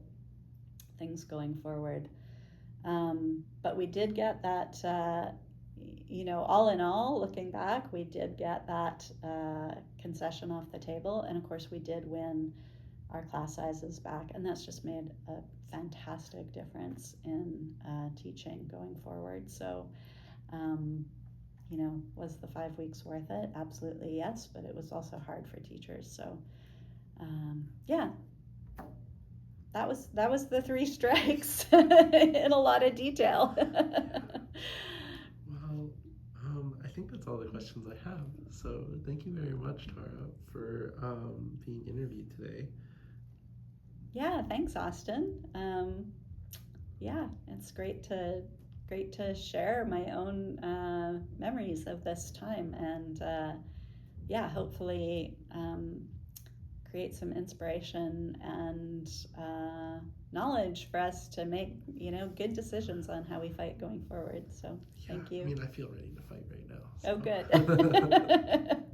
things going forward. But we did get that, all in all, looking back, we did get that concession off the table. And of course, we did win our class sizes back. And that's just made a fantastic difference in teaching going forward. So, was the 5 weeks worth it? Absolutely yes, but it was also hard for teachers. So, that was the 3 strikes in a lot of detail. Well, I think that's all the questions I have. So thank you very much, Tara, for being interviewed today. Yeah, thanks, Austin. It's great to share my own memories of this time, and hopefully create some inspiration and knowledge for us to make good decisions on how we fight going forward. So thank you. I mean, I feel ready to fight right now. So. Oh, good.